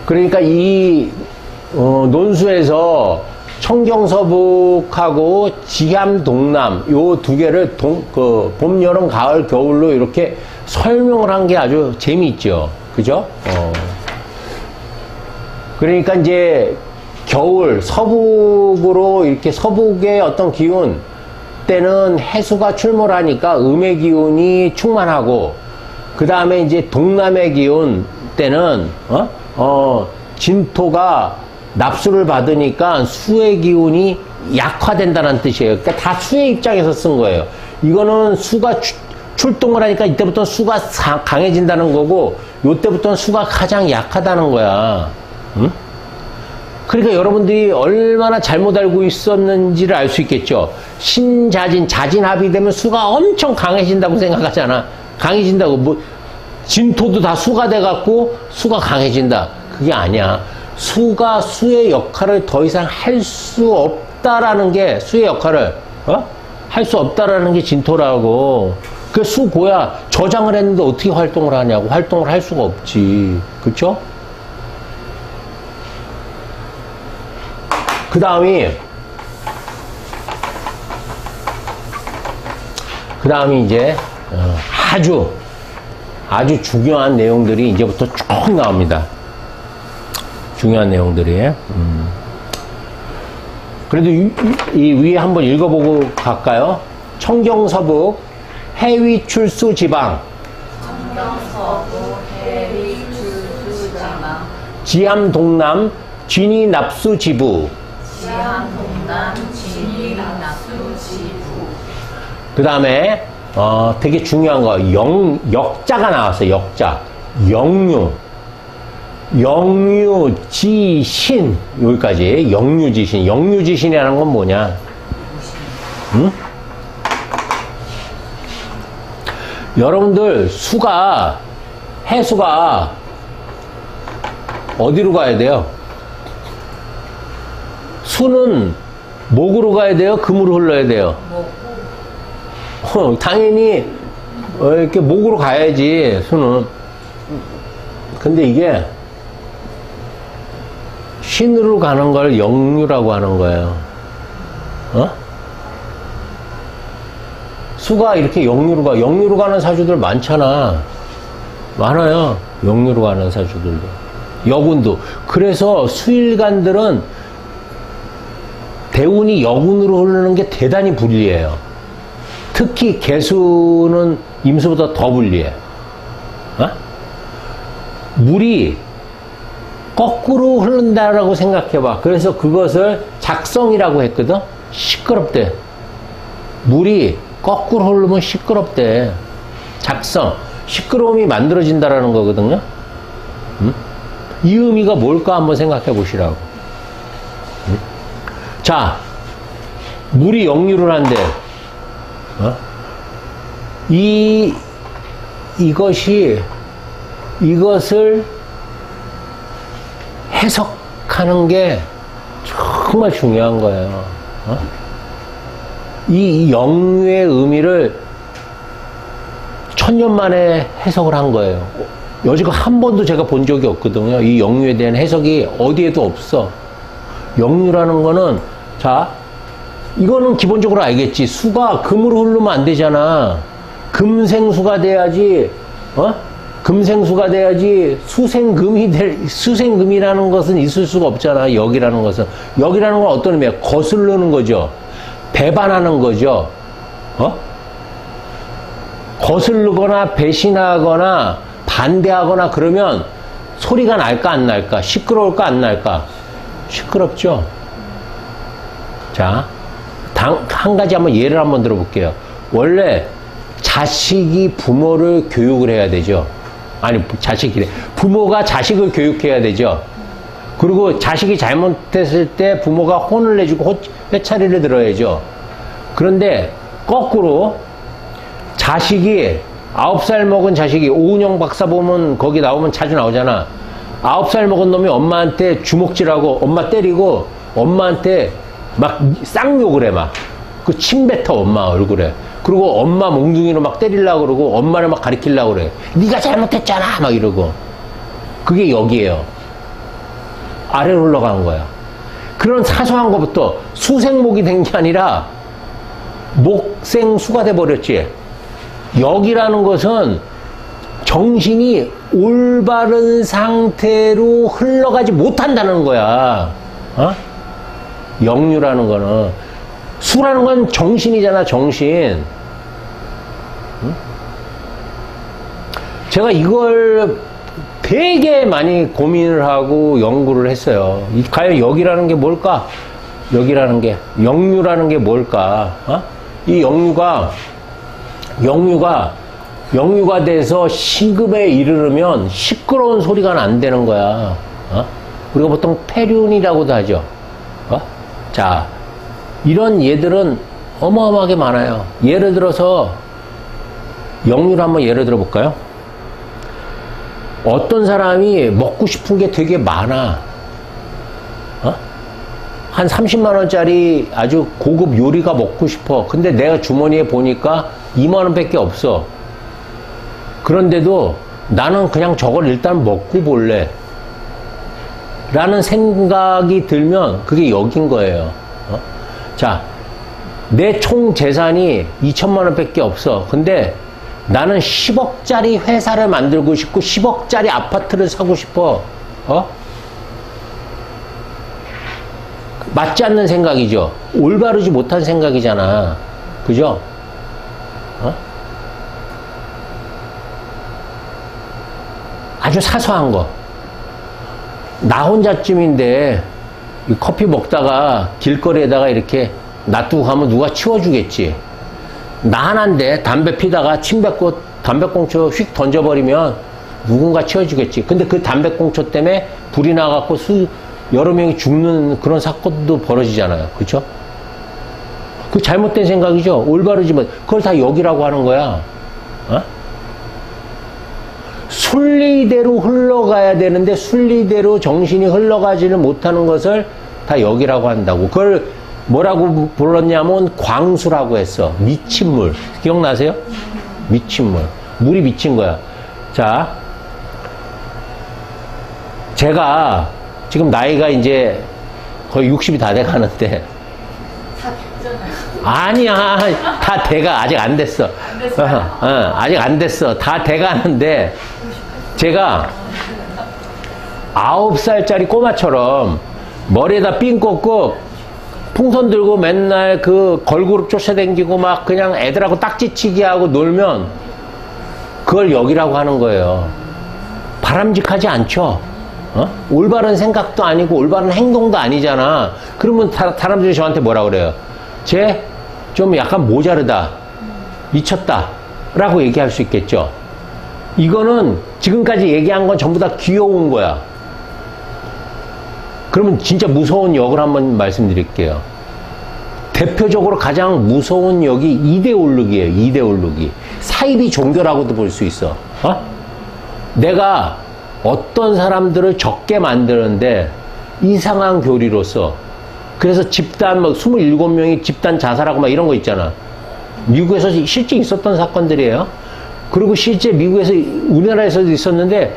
그러니까 이 논수에서 청경서북하고 지함동남 요 두 개를 봄, 여름, 가을, 겨울로 이렇게 설명을 한 게 아주 재미있죠. 그죠? 그러니까 이제 겨울 서북으로 이렇게 서북의 어떤 기운 때는 해수가 출몰하니까 음의 기운이 충만하고, 그 다음에 이제 동남의 기운 때는 진토가 납수를 받으니까 수의 기운이 약화된다는 뜻이에요. 그러니까 다 수의 입장에서 쓴 거예요. 이거는 수가 출동을 하니까 이때부터 수가 강해진다는 거고, 요때부터는 수가 가장 약하다는 거야. 응? 그러니까 여러분들이 얼마나 잘못 알고 있었는지를 알 수 있겠죠. 신자진, 자진합이 되면 수가 엄청 강해진다고 생각하잖아. 강해진다고. 뭐 진토도 다 수가 돼갖고 수가 강해진다. 그게 아니야. 수가 수의 역할을 더 이상 할 수 없다라는 게, 수의 역할을 할 수 없다라는 게 진토라고. 그 수고야 저장을 했는데 어떻게 활동을 하냐고. 활동을 할 수가 없지. 그쵸? 그 다음이 이제 아주 중요한 내용들이 이제부터 쭉 나옵니다. 중요한 내용들이. 그래도 이 위에 한번 읽어보고 갈까요? 청경서북 해위출수 지방, 청경서북 해위출수 지방, 지함동남 진이납수 지부, 지함동남 진이납수 지부. 그 다음에 되게 중요한 거, 역자가 나왔어요. 역자. 영유지신. 여기까지. 영유지신. 영유지신이라는 건 뭐냐? 응? 여러분들, 해수가 어디로 가야 돼요? 수는 목으로 가야 돼요? 금으로 흘러야 돼요? 당연히 이렇게 목으로 가야지, 수는. 근데 이게 신으로 가는 걸 영유라고 하는 거예요. 수가 이렇게 영유로 가는 사주들 많잖아. 많아요. 영유로 가는 사주들도. 여군도. 그래서 수일간들은 대운이 여군으로 흐르는 게 대단히 불리해요. 특히 개수는 임수보다 더 불리해. 물이 거꾸로 흐른다라고 생각해봐. 그래서 그것을 작성이라고 했거든. 시끄럽대. 물이 거꾸로 흐르면 시끄럽대. 작성. 시끄러움이 만들어진다라는 거거든요. 이 의미가 뭘까 한번 생각해 보시라고. 자, 물이 역류를 한대. 이것을 해석하는 게 정말 중요한 거예요. 이 역류의 의미를 천년 만에 해석을 한 거예요. 여지껏 한 번도 제가 본 적이 없거든요. 이 역류에 대한 해석이 어디에도 없어. 역류라는 거는, 자, 이거는 기본적으로 알겠지. 수가 금으로 흐르면 안 되잖아. 금생수가 돼야지, 금생수가 돼야지 수생금이라는 것은 있을 수가 없잖아. 역이라는 것은. 역이라는 건 어떤 의미야? 거스르는 거죠. 배반하는 거죠. 거스르거나 배신하거나 반대하거나 그러면 소리가 날까 안 날까? 시끄러울까 안 날까? 시끄럽죠. 자, 한 가지 한번 예를 한번 들어볼게요. 원래 자식이 부모를 교육을 해야 되죠. 아니, 자식이래. 부모가 자식을 교육해야 되죠. 그리고 자식이 잘못했을 때 부모가 혼을 내주고 회차리를 들어야죠. 그런데 거꾸로 자식이 9살 먹은 자식이 오은영 박사 보면 거기 나오면 자주 나오잖아. 9살 먹은 놈이 엄마한테 주먹질하고 엄마 때리고 엄마한테 막 쌍욕을 해 막. 그 침 뱉어 엄마 얼굴에. 그리고 엄마 몽둥이로 막 때리려고 그러고 엄마를 막 가리키려고 그래. 네가 잘못했잖아 막 이러고. 그게 역이에요. 아래로 흘러가는 거야. 그런 사소한 것부터 수생목이 된 게 아니라 목생수가 돼버렸지. 역이라는 것은 정신이 올바른 상태로 흘러가지 못한다는 거야. 역류라는 거는. 수라는 건 정신이잖아, 정신. 제가 이걸 되게 많이 고민을 하고 연구를 했어요. 과연 역이라는 게 뭘까? 역이라는 게, 역류라는 게 뭘까? 이 역류가 돼서 시급에 이르르면 시끄러운 소리가 안 되는 거야. 우리가 보통 폐륜이라고도 하죠. 자, 이런 예들은 어마어마하게 많아요. 예를 들어서 역류를 한번 예를 들어 볼까요? 어떤 사람이 먹고 싶은 게 되게 많아. 한 30만 원짜리 아주 고급 요리가 먹고 싶어. 근데 내가 주머니에 보니까 2만 원밖에 없어. 그런데도 나는 그냥 저걸 일단 먹고 볼래 라는 생각이 들면 그게 역인 거예요. 자, 내 총 재산이 2천만 원밖에 없어. 근데 나는 10억짜리 회사를 만들고 싶고 10억짜리 아파트를 사고 싶어. 맞지 않는 생각이죠. 올바르지 못한 생각이잖아. 그죠? 아주 사소한 거. 나 혼자쯤인데 커피 먹다가 길거리에다가 이렇게 놔두고 가면 누가 치워주겠지. 나 하나인데 담배 피다가 침 뱉고 담배꽁초 휙 던져버리면 누군가 치워주겠지. 근데 그 담배꽁초 때문에 불이 나갖고 여러 명이 죽는 그런 사건도 벌어지잖아요. 그쵸? 그 잘못된 생각이죠. 올바르지만 그걸 다 역이라고 하는 거야. 순리대로 흘러가야 되는데 순리대로 정신이 흘러가지를 못하는 것을 다 역이라고 한다고. 그걸 뭐라고 불렀냐면 광수라고 했어. 미친 물. 기억나세요? 미친 물. 물이 미친 거야. 자, 제가 지금 나이가 이제 거의 60이 다 돼 가는데. 다 됐잖아요. 아니야. 다 돼가. 아직 안 됐어. 안 됐어요? 아직 안 됐어. 다 돼 가는데 제가 9살짜리 꼬마처럼 머리에다 핀 꽂고 풍선 들고 맨날 그 걸그룹 쫓아다니고 막 그냥 애들하고 딱지치기 하고 놀면 그걸 역이라고 하는 거예요. 바람직하지 않죠? 올바른 생각도 아니고 올바른 행동도 아니잖아. 그러면 사람들이 저한테 뭐라 그래요? 쟤 좀 약간 모자르다, 미쳤다 라고 얘기할 수 있겠죠. 이거는 지금까지 얘기한 건 전부 다 귀여운 거야. 그러면 진짜 무서운 역을 한번 말씀드릴게요. 대표적으로 가장 무서운 역이 이데올로기예요. 이데올로기. 사이비 종교라고도 볼 수 있어. 내가 어떤 사람들을 적게 만드는데 이상한 교리로서, 그래서 집단 27명이 집단 자살하고 막 이런 거 있잖아. 미국에서 실제 있었던 사건들이에요. 그리고 실제 미국에서, 우리나라에서도 있었는데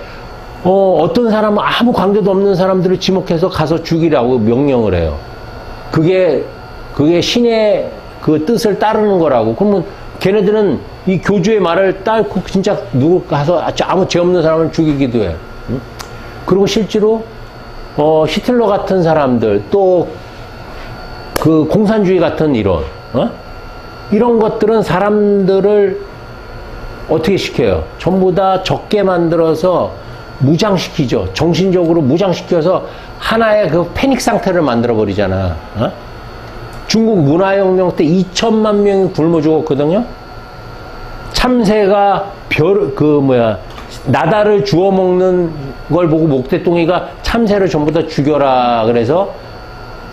어떤 사람은 아무 관계도 없는 사람들을 지목해서 가서 죽이라고 명령을 해요. 그게 신의 그 뜻을 따르는 거라고. 그러면 걔네들은 이 교주의 말을 따르고 진짜 누구 가서 아무 죄 없는 사람을 죽이기도 해. 그리고 실제로 히틀러 같은 사람들, 또 그 공산주의 같은 이론, 이런 것들은 사람들을 어떻게 시켜요? 전부 다 적게 만들어서 무장시키죠. 정신적으로 무장시켜서 하나의 그 패닉 상태를 만들어 버리잖아. 중국 문화혁명 때 2천만 명이 굶어 죽었거든요. 참새가 나다를 주워 먹는 걸 보고 목대뚱이가 참새를 전부 다 죽여라 그래서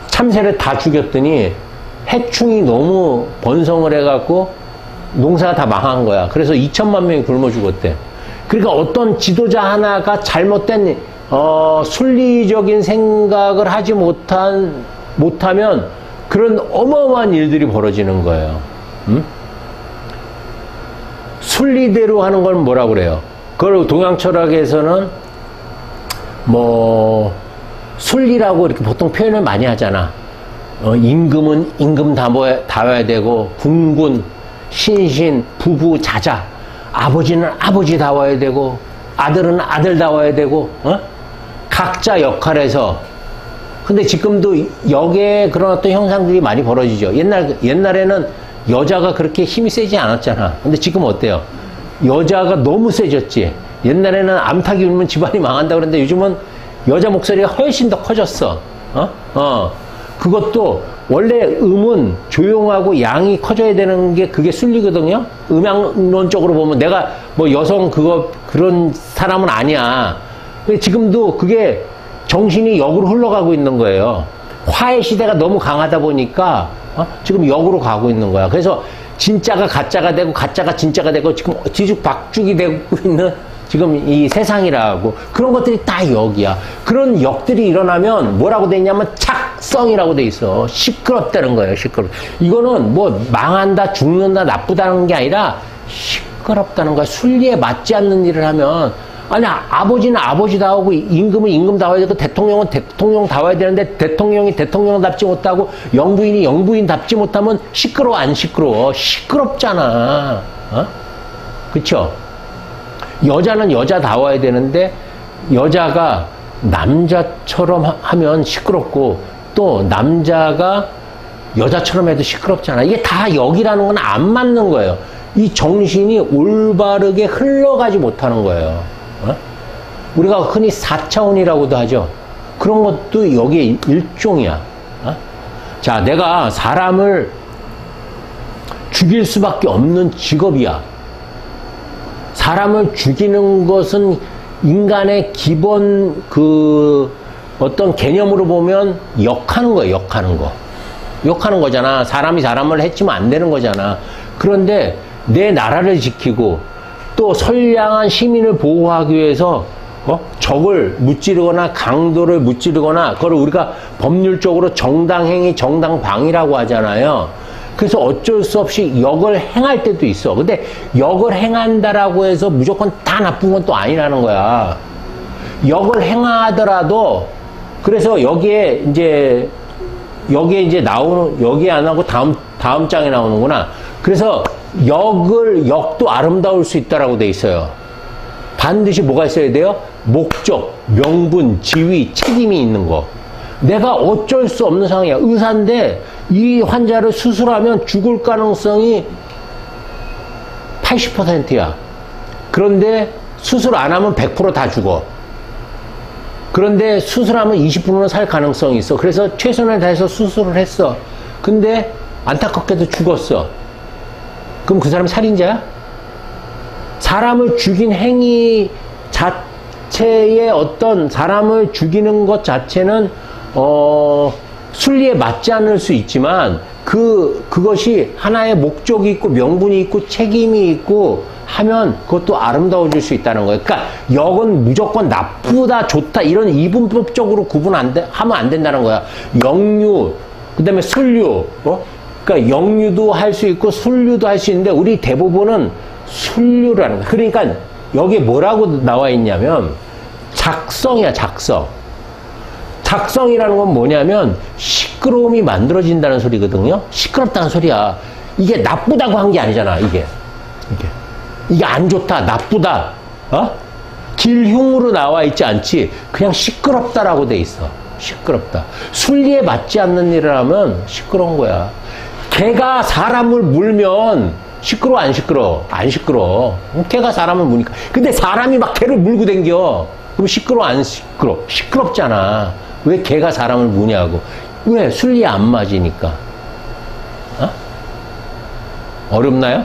참새를 다 죽였더니 해충이 너무 번성을 해갖고 농사가 다 망한 거야. 그래서 2천만 명이 굶어 죽었대. 그러니까 어떤 지도자 하나가 잘못된 순리적인 생각을 하지 못하면 그런 어마어마한 일들이 벌어지는 거예요. 순리대로 하는 건 뭐라 그래요? 그걸 동양 철학에서는 순리라고 이렇게 보통 표현을 많이 하잖아. 임금은 임금 다워야 되고, 군군, 신신, 부부, 자자. 아버지는 아버지 다워야 되고, 아들은 아들 다워야 되고, 각자 역할에서. 근데 지금도 역에 그런 어떤 형상들이 많이 벌어지죠. 옛날에는 여자가 그렇게 힘이 세지 않았잖아. 근데 지금 어때요? 여자가 너무 세졌지. 옛날에는 암탉이 울면 집안이 망한다 그랬는데 요즘은 여자 목소리가 훨씬 더 커졌어. 그것도 원래 음은 조용하고 양이 커져야 되는 게 그게 순리거든요. 음향론적으로 보면 내가 여성 그런 사람은 아니야. 근데 지금도 그게 정신이 역으로 흘러가고 있는 거예요. 화해 시대가 너무 강하다 보니까 지금 역으로 가고 있는 거야. 그래서 진짜가 가짜가 되고 가짜가 진짜가 되고 지금 뒤죽박죽이 되고 있는 지금 이 세상이라고. 그런 것들이 다 역이야. 그런 역들이 일어나면 뭐라고 돼 있냐면 착성이라고 돼 있어. 시끄럽다는 거예요. 이거는 망한다, 죽는다, 나쁘다는 게 아니라 시끄럽다는 거야. 순리에 맞지 않는 일을 하면, 아니, 아버지는 아버지다우고 임금은 임금다워야 되고 대통령은 대통령다워야 되는데 대통령이 대통령답지 못하고 영부인이 영부인답지 못하면 시끄러워 안 시끄러워? 시끄럽잖아. 그쵸? 여자는 여자다워야 되는데 여자가 남자처럼 하면 시끄럽고 또 남자가 여자처럼 해도 시끄럽잖아. 이게 다 역이라는 건 안 맞는 거예요. 이 정신이 올바르게 흘러가지 못하는 거예요. 우리가 흔히 4차원이라고도 하죠. 그런 것도 여기에 일종이야. 자, 내가 사람을 죽일 수밖에 없는 직업이야. 사람을 죽이는 것은 인간의 기본 어떤 개념으로 보면 역하는 거예요. 역하는 거잖아. 사람이 사람을 해치면 안 되는 거잖아. 그런데 내 나라를 지키고 또 선량한 시민을 보호하기 위해서 적을 무찌르거나 강도를 무찌르거나, 그걸 우리가 법률적으로 정당행위, 정당방위라고 하잖아요. 그래서 어쩔 수 없이 역을 행할 때도 있어. 근데 역을 행한다라고 해서 무조건 다 나쁜 건 또 아니라는 거야. 역을 행하더라도, 그래서 여기에 이제 여기에 안 하고 다음 장에 나오는구나. 그래서 역도 아름다울 수 있다라고 돼 있어요. 반드시 뭐가 있어야 돼요? 목적, 명분, 지위, 책임이 있는 거. 내가 어쩔 수 없는 상황이야. 의사인데 이 환자를 수술하면 죽을 가능성이 80%야. 그런데 수술 안 하면 100% 다 죽어. 그런데 수술하면 20%는 살 가능성이 있어. 그래서 최선을 다해서 수술을 했어. 근데 안타깝게도 죽었어. 그럼 그 사람이 살인자야? 사람을 죽인 행위 자체의 어떤 사람을 죽이는 것 자체는 순리에 맞지 않을 수 있지만 그것이 하나의 목적이 있고 명분이 있고 책임이 있고 하면 그것도 아름다워질 수 있다는 거예요. 그러니까 역은 무조건 나쁘다 좋다 이런 이분법적으로 하면 안 된다는 거야. 역류 그다음에 순류 그러니까 역류도 할 수 있고 순류도 할 수 있는데 우리 대부분은 순류라는 거야. 그러니까 여기에 뭐라고 나와 있냐면 작성이야. 작성이라는 건 뭐냐면 시끄러움이 만들어진다는 소리거든요. 시끄럽다는 소리야. 이게 나쁘다고 한 게 아니잖아. 이게 안 좋다, 나쁘다, 길흉으로 나와 있지 않지. 그냥 시끄럽다라고 돼 있어. 시끄럽다. 순리에 맞지 않는 일을 하면 시끄러운 거야. 개가 사람을 물면 시끄러워, 안 시끄러워? 안 시끄러워. 개가 사람을 무니까. 근데 사람이 막 개를 물고 댕겨. 그럼 시끄러워, 안 시끄러워? 시끄럽잖아. 왜 개가 사람을 무냐고. 왜? 순리에 안 맞으니까. 어렵나요?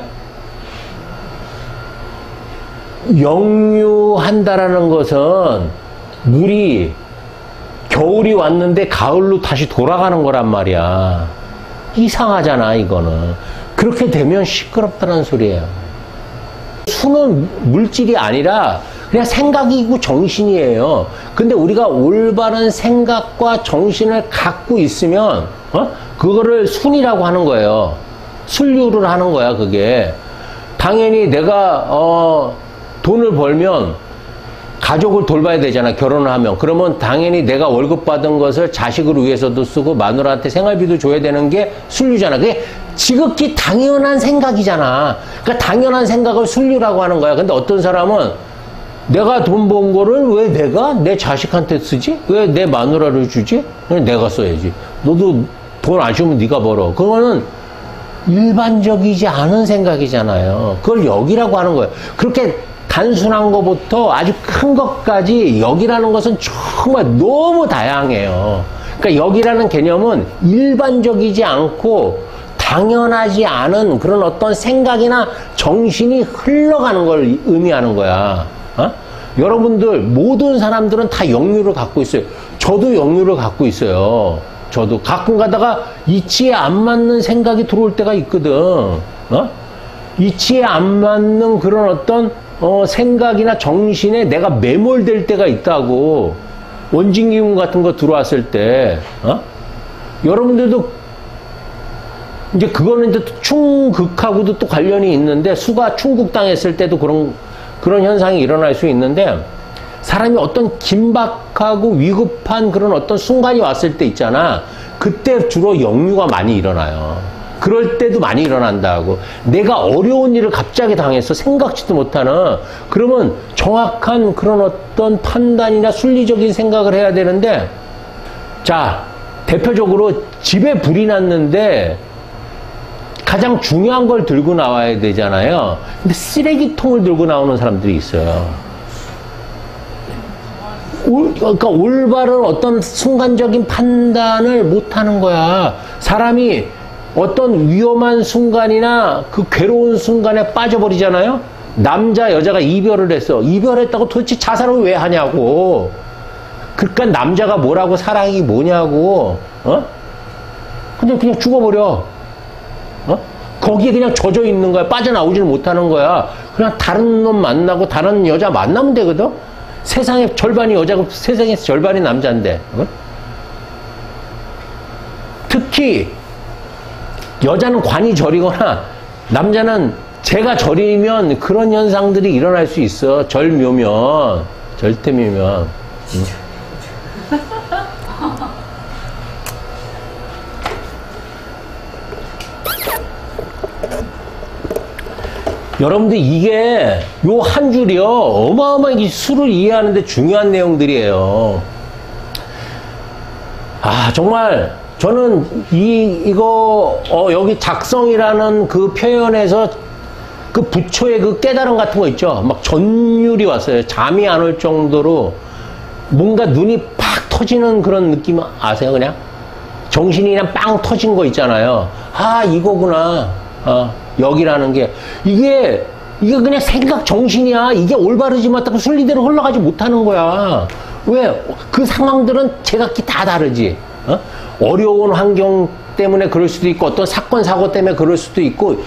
역류한다라는 것은 물이 겨울이 왔는데 가을로 다시 돌아가는 거란 말이야. 이상하잖아, 이거는. 그렇게 되면 시끄럽다는 소리예요. 수는 물질이 아니라 그냥 생각이고 정신이에요. 근데 우리가 올바른 생각과 정신을 갖고 있으면 그거를 순이라고 하는 거예요. 순류를 하는 거야, 그게. 당연히 내가 돈을 벌면 가족을 돌봐야 되잖아, 결혼을 하면. 그러면 당연히 내가 월급 받은 것을 자식을 위해서도 쓰고 마누라한테 생활비도 줘야 되는 게 순류잖아. 그게 지극히 당연한 생각이잖아. 그러니까 당연한 생각을 순류라고 하는 거야. 근데 어떤 사람은 내가 돈 번 거를 왜 내가 내 자식한테 쓰지? 왜 내 마누라를 주지? 내가 써야지. 너도 돈 안 주면 네가 벌어. 그거는 일반적이지 않은 생각이잖아요. 그걸 역이라고 하는 거예요. 그렇게 단순한 것부터 아주 큰 것까지 역이라는 것은 정말 너무 다양해요. 그러니까 역이라는 개념은 일반적이지 않고 당연하지 않은 그런 어떤 생각이나 정신이 흘러가는 걸 의미하는 거야. 여러분들 모든 사람들은 다 역류를 갖고 있어요. 저도 역류를 갖고 있어요. 저도 가끔 가다가 이치에 안 맞는 생각이 들어올 때가 있거든. 이치에 안 맞는 그런 어떤 생각이나 정신에 내가 매몰될 때가 있다고. 원진기운 같은 거 들어왔을 때 여러분들도 이제 그거는 이제 충극하고도 또 관련이 있는데 수가 충극당했을 때도 그런 현상이 일어날 수 있는데 사람이 어떤 긴박하고 위급한 그런 어떤 순간이 왔을 때 있잖아. 그때 주로 역류가 많이 일어나요. 그럴 때도 많이 일어난다고. 내가 어려운 일을 갑자기 당했어. 생각지도 못하는. 그러면 정확한 그런 어떤 판단이나 순리적인 생각을 해야 되는데, 자, 대표적으로 집에 불이 났는데 가장 중요한 걸 들고 나와야 되잖아요. 근데 쓰레기통을 들고 나오는 사람들이 있어요. 그러니까 올바른 어떤 순간적인 판단을 못 하는 거야. 사람이 어떤 위험한 순간이나 그 괴로운 순간에 빠져버리잖아요. 남자, 여자가 이별을 했어. 이별했다고 도대체 자살을 왜 하냐고. 그러니까 남자가 뭐라고 사랑이 뭐냐고. 근데 그냥 죽어버려. 거기에 그냥 젖어 있는 거야. 빠져나오지를 못하는 거야. 그냥 다른 놈 만나고 다른 여자 만나면 되거든. 세상의 절반이 여자고 세상에서 절반이 남자인데. 특히 여자는 관이 저리거나 남자는 재가 저리면 그런 현상들이 일어날 수 있어. 절묘면, 절대묘면. 여러분들 이게 요 한 줄이요 어마어마하게 수를 이해하는데 중요한 내용들이에요. 아 정말 저는 이거 여기 작성이라는 그 표현에서 그 부처의 그 깨달음 같은 거 있죠. 막 전율이 왔어요. 잠이 안 올 정도로 뭔가 눈이 팍 터지는 그런 느낌 아세요? 그냥 정신이 그냥 빵 터진 거 있잖아요. 아, 이거구나. 여기라는 게 이게 그냥 생각 정신이야. 이게 올바르지 못하고 순리대로 흘러가지 못하는 거야. 왜? 그 상황들은 제각기 다 다르지. 어려운 환경 때문에 그럴 수도 있고, 어떤 사건 사고 때문에 그럴 수도 있고,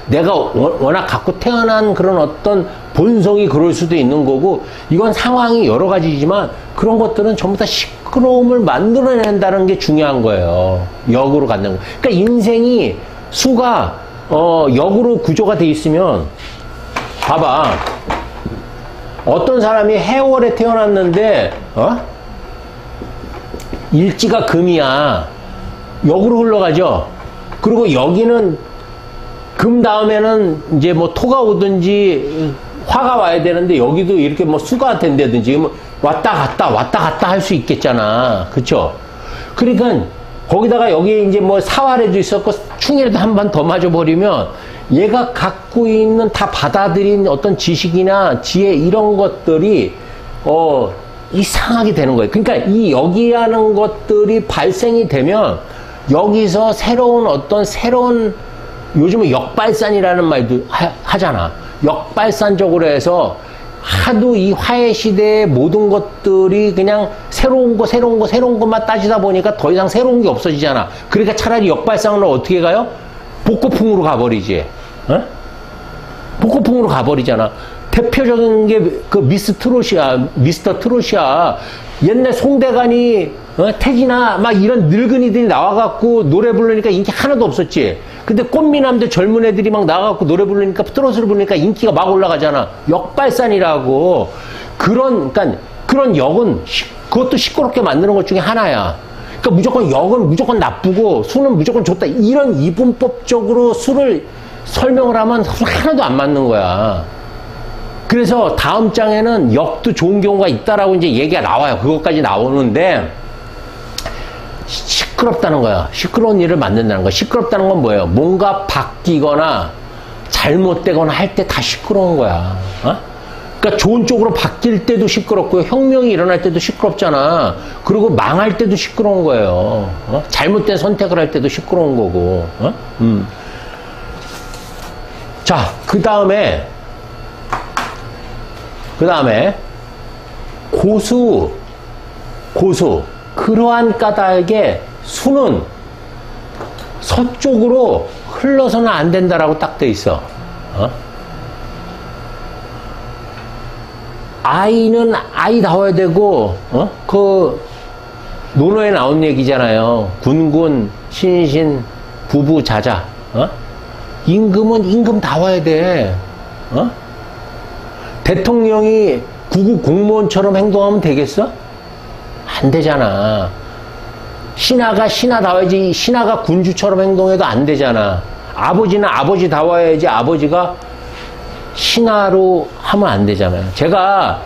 내가 워낙 갖고 태어난 그런 어떤 본성이 그럴 수도 있는 거고, 이건 상황이 여러 가지지만 그런 것들은 전부 다 시끄러움을 만들어낸다는 게 중요한 거예요. 역으로 갖는 거. 그러니까 인생이 수가 역으로 구조가 돼 있으면, 봐봐. 어떤 사람이 해월에 태어났는데 일지가 금이야. 역으로 흘러가죠. 그리고 여기는 금 다음에는 이제 뭐 토가 오든지 화가 와야 되는데 여기도 이렇게 뭐 수가 된다든지 뭐 왔다 갔다 할 수 있겠잖아. 그쵸? 그러니까 거기다가 여기 이제 뭐 사활에도 있었고 충일에도 한 번 더 맞아버리면 얘가 갖고 있는 다 받아들인 어떤 지식이나 지혜 이런 것들이 이상하게 되는 거예요. 그러니까 이 역이라는 것들이 발생이 되면 여기서 새로운 요즘은 역발산이라는 말도 하잖아. 역발산적으로 해서 하도 이 화해 시대의 모든 것들이 그냥 새로운 것만 따지다 보니까 더 이상 새로운 게 없어지잖아. 그러니까 차라리 역발상으로 어떻게 가요? 복고풍으로 가버리지. 복고풍으로 가버리잖아. 대표적인 게 그 미스터 트롯이야. 옛날 송대관이 태진아 막 이런 늙은이들이 나와갖고 노래 부르니까 인기 하나도 없었지. 근데 꽃미남들 젊은 애들이 막 나와갖고 노래 부르니까 트롯을 부르니까 인기가 막 올라가잖아. 역발산이라고. 그러니까 그런 역은 그것도 시끄럽게 만드는 것 중에 하나야. 그러니까 무조건 역은 무조건 나쁘고 수는 무조건 좋다. 이런 이분법적으로 수를 설명을 하면 하나도 안 맞는 거야. 그래서 다음 장에는 역도 좋은 경우가 있다라고 이제 얘기가 나와요. 그것까지 나오는데 시끄럽다는 거야. 시끄러운 일을 만든다는 거야. 시끄럽다는 건 뭐예요? 뭔가 바뀌거나 잘못되거나 할 때 다 시끄러운 거야. 그러니까 좋은 쪽으로 바뀔 때도 시끄럽고요. 혁명이 일어날 때도 시끄럽잖아. 그리고 망할 때도 시끄러운 거예요. 잘못된 선택을 할 때도 시끄러운 거고. 자, 그 다음에 고수. 그러한 까닭에 수는 서쪽으로 흘러서는 안 된다라고 딱 돼 있어. 아이는 아이다워야 되고, 그 논어에 나온 얘기잖아요. 군군, 신신, 부부자자. 임금은 임금다워야 돼. 대통령이 구급 공무원처럼 행동하면 되겠어? 안 되잖아. 신하가 신하다워야지. 신하가 군주처럼 행동해도 안 되잖아. 아버지는 아버지다워야지. 아버지가 신하로 하면 안 되잖아요. 제가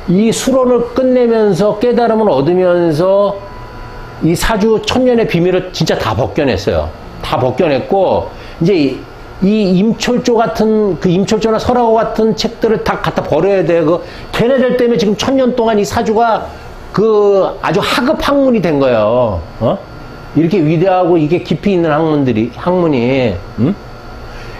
이 수론을 끝내면서 깨달음을 얻으면서 이 사주 천년의 비밀을 진짜 다 벗겨냈어요. 다 벗겨냈고 이제 이 임철조 같은 그 임철조나 설하고 같은 책들을 다 갖다 버려야 돼. 그 걔네들 때문에 지금 1000년 동안 이 사주가 그 아주 하급 학문이 된 거예요. 이렇게 위대하고 이게 깊이 있는 학문이.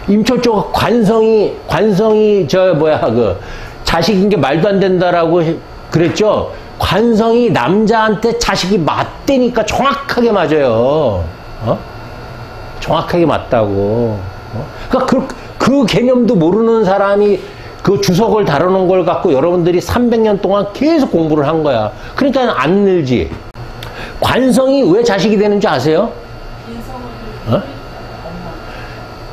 임철조가 관성이 그 자식인 게 말도 안 된다라고 그랬죠. 관성이 남자한테 자식이 맞대니까 정확하게 맞아요. 정확하게 맞다고. 그러니까 그 개념도 모르는 사람이 그 주석을 다루는 걸 갖고 여러분들이 300년 동안 계속 공부를 한 거야. 그러니까 안 늘지. 관성이 왜 자식이 되는 줄 아세요?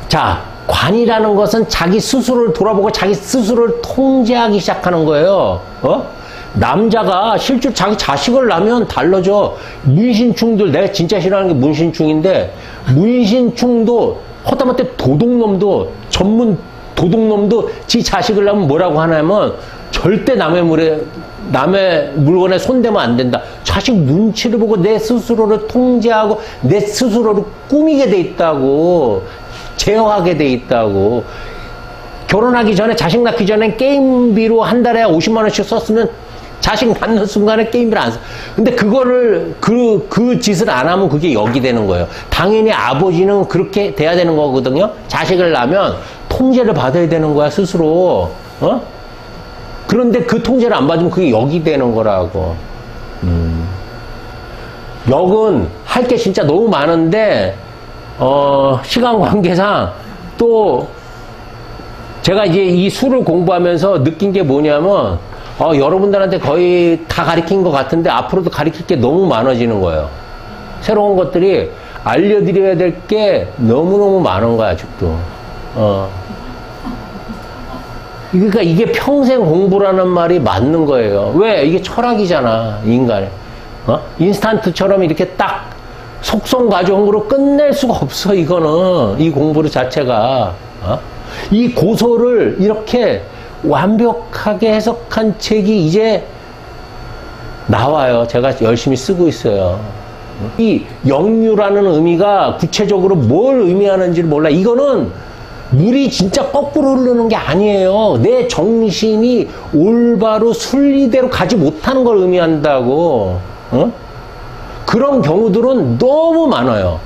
자, 관이라는 것은 자기 스스로를 돌아보고 자기 스스로를 통제하기 시작하는 거예요. 남자가 실제로 자기 자식을 낳으면 달라져. 문신충들, 내가 진짜 싫어하는 게 문신충인데, 문신충도 허다못해 도둑놈도, 전문 도둑놈도 지 자식을 낳으면 뭐라고 하냐면 절대 남의 물건에 손대면 안 된다. 자식 눈치를 보고 내 스스로를 통제하고 내 스스로를 꾸미게 돼 있다고. 제어하게 돼 있다고. 결혼하기 전에, 자식 낳기 전에 게임비로 한 달에 50만 원씩 썼으면 자식 낳는 순간에 게임기를 안 사. 근데 그거를, 그 짓을 안 하면 그게 역이 되는 거예요. 당연히 아버지는 그렇게 돼야 되는 거거든요. 자식을 낳으면 통제를 받아야 되는 거야, 스스로. 그런데 그 통제를 안 받으면 그게 역이 되는 거라고. 역은 할 게 진짜 너무 많은데, 시간 관계상 또 제가 이제 이 수를 공부하면서 느낀 게 뭐냐면, 여러분들한테 거의 다 가르친 것 같은데 앞으로도 가르칠 게 너무 많아지는 거예요. 새로운 것들이 알려드려야 될 게 너무너무 많은 거야, 아직도. 그러니까 이게 평생 공부라는 말이 맞는 거예요. 왜? 이게 철학이잖아, 인간의. 인스턴트처럼 이렇게 딱 속성 과정으로 끝낼 수가 없어, 이거는. 이 공부 자체가. 이 고소를 이렇게 완벽하게 해석한 책이 이제 나와요. 제가 열심히 쓰고 있어요. 이 역류라는 의미가 구체적으로 뭘 의미하는지를 몰라. 이거는 물이 진짜 거꾸로 흐르는 게 아니에요. 내 정신이 올바로 순리대로 가지 못하는 걸 의미한다고. 그런 경우들은 너무 많아요.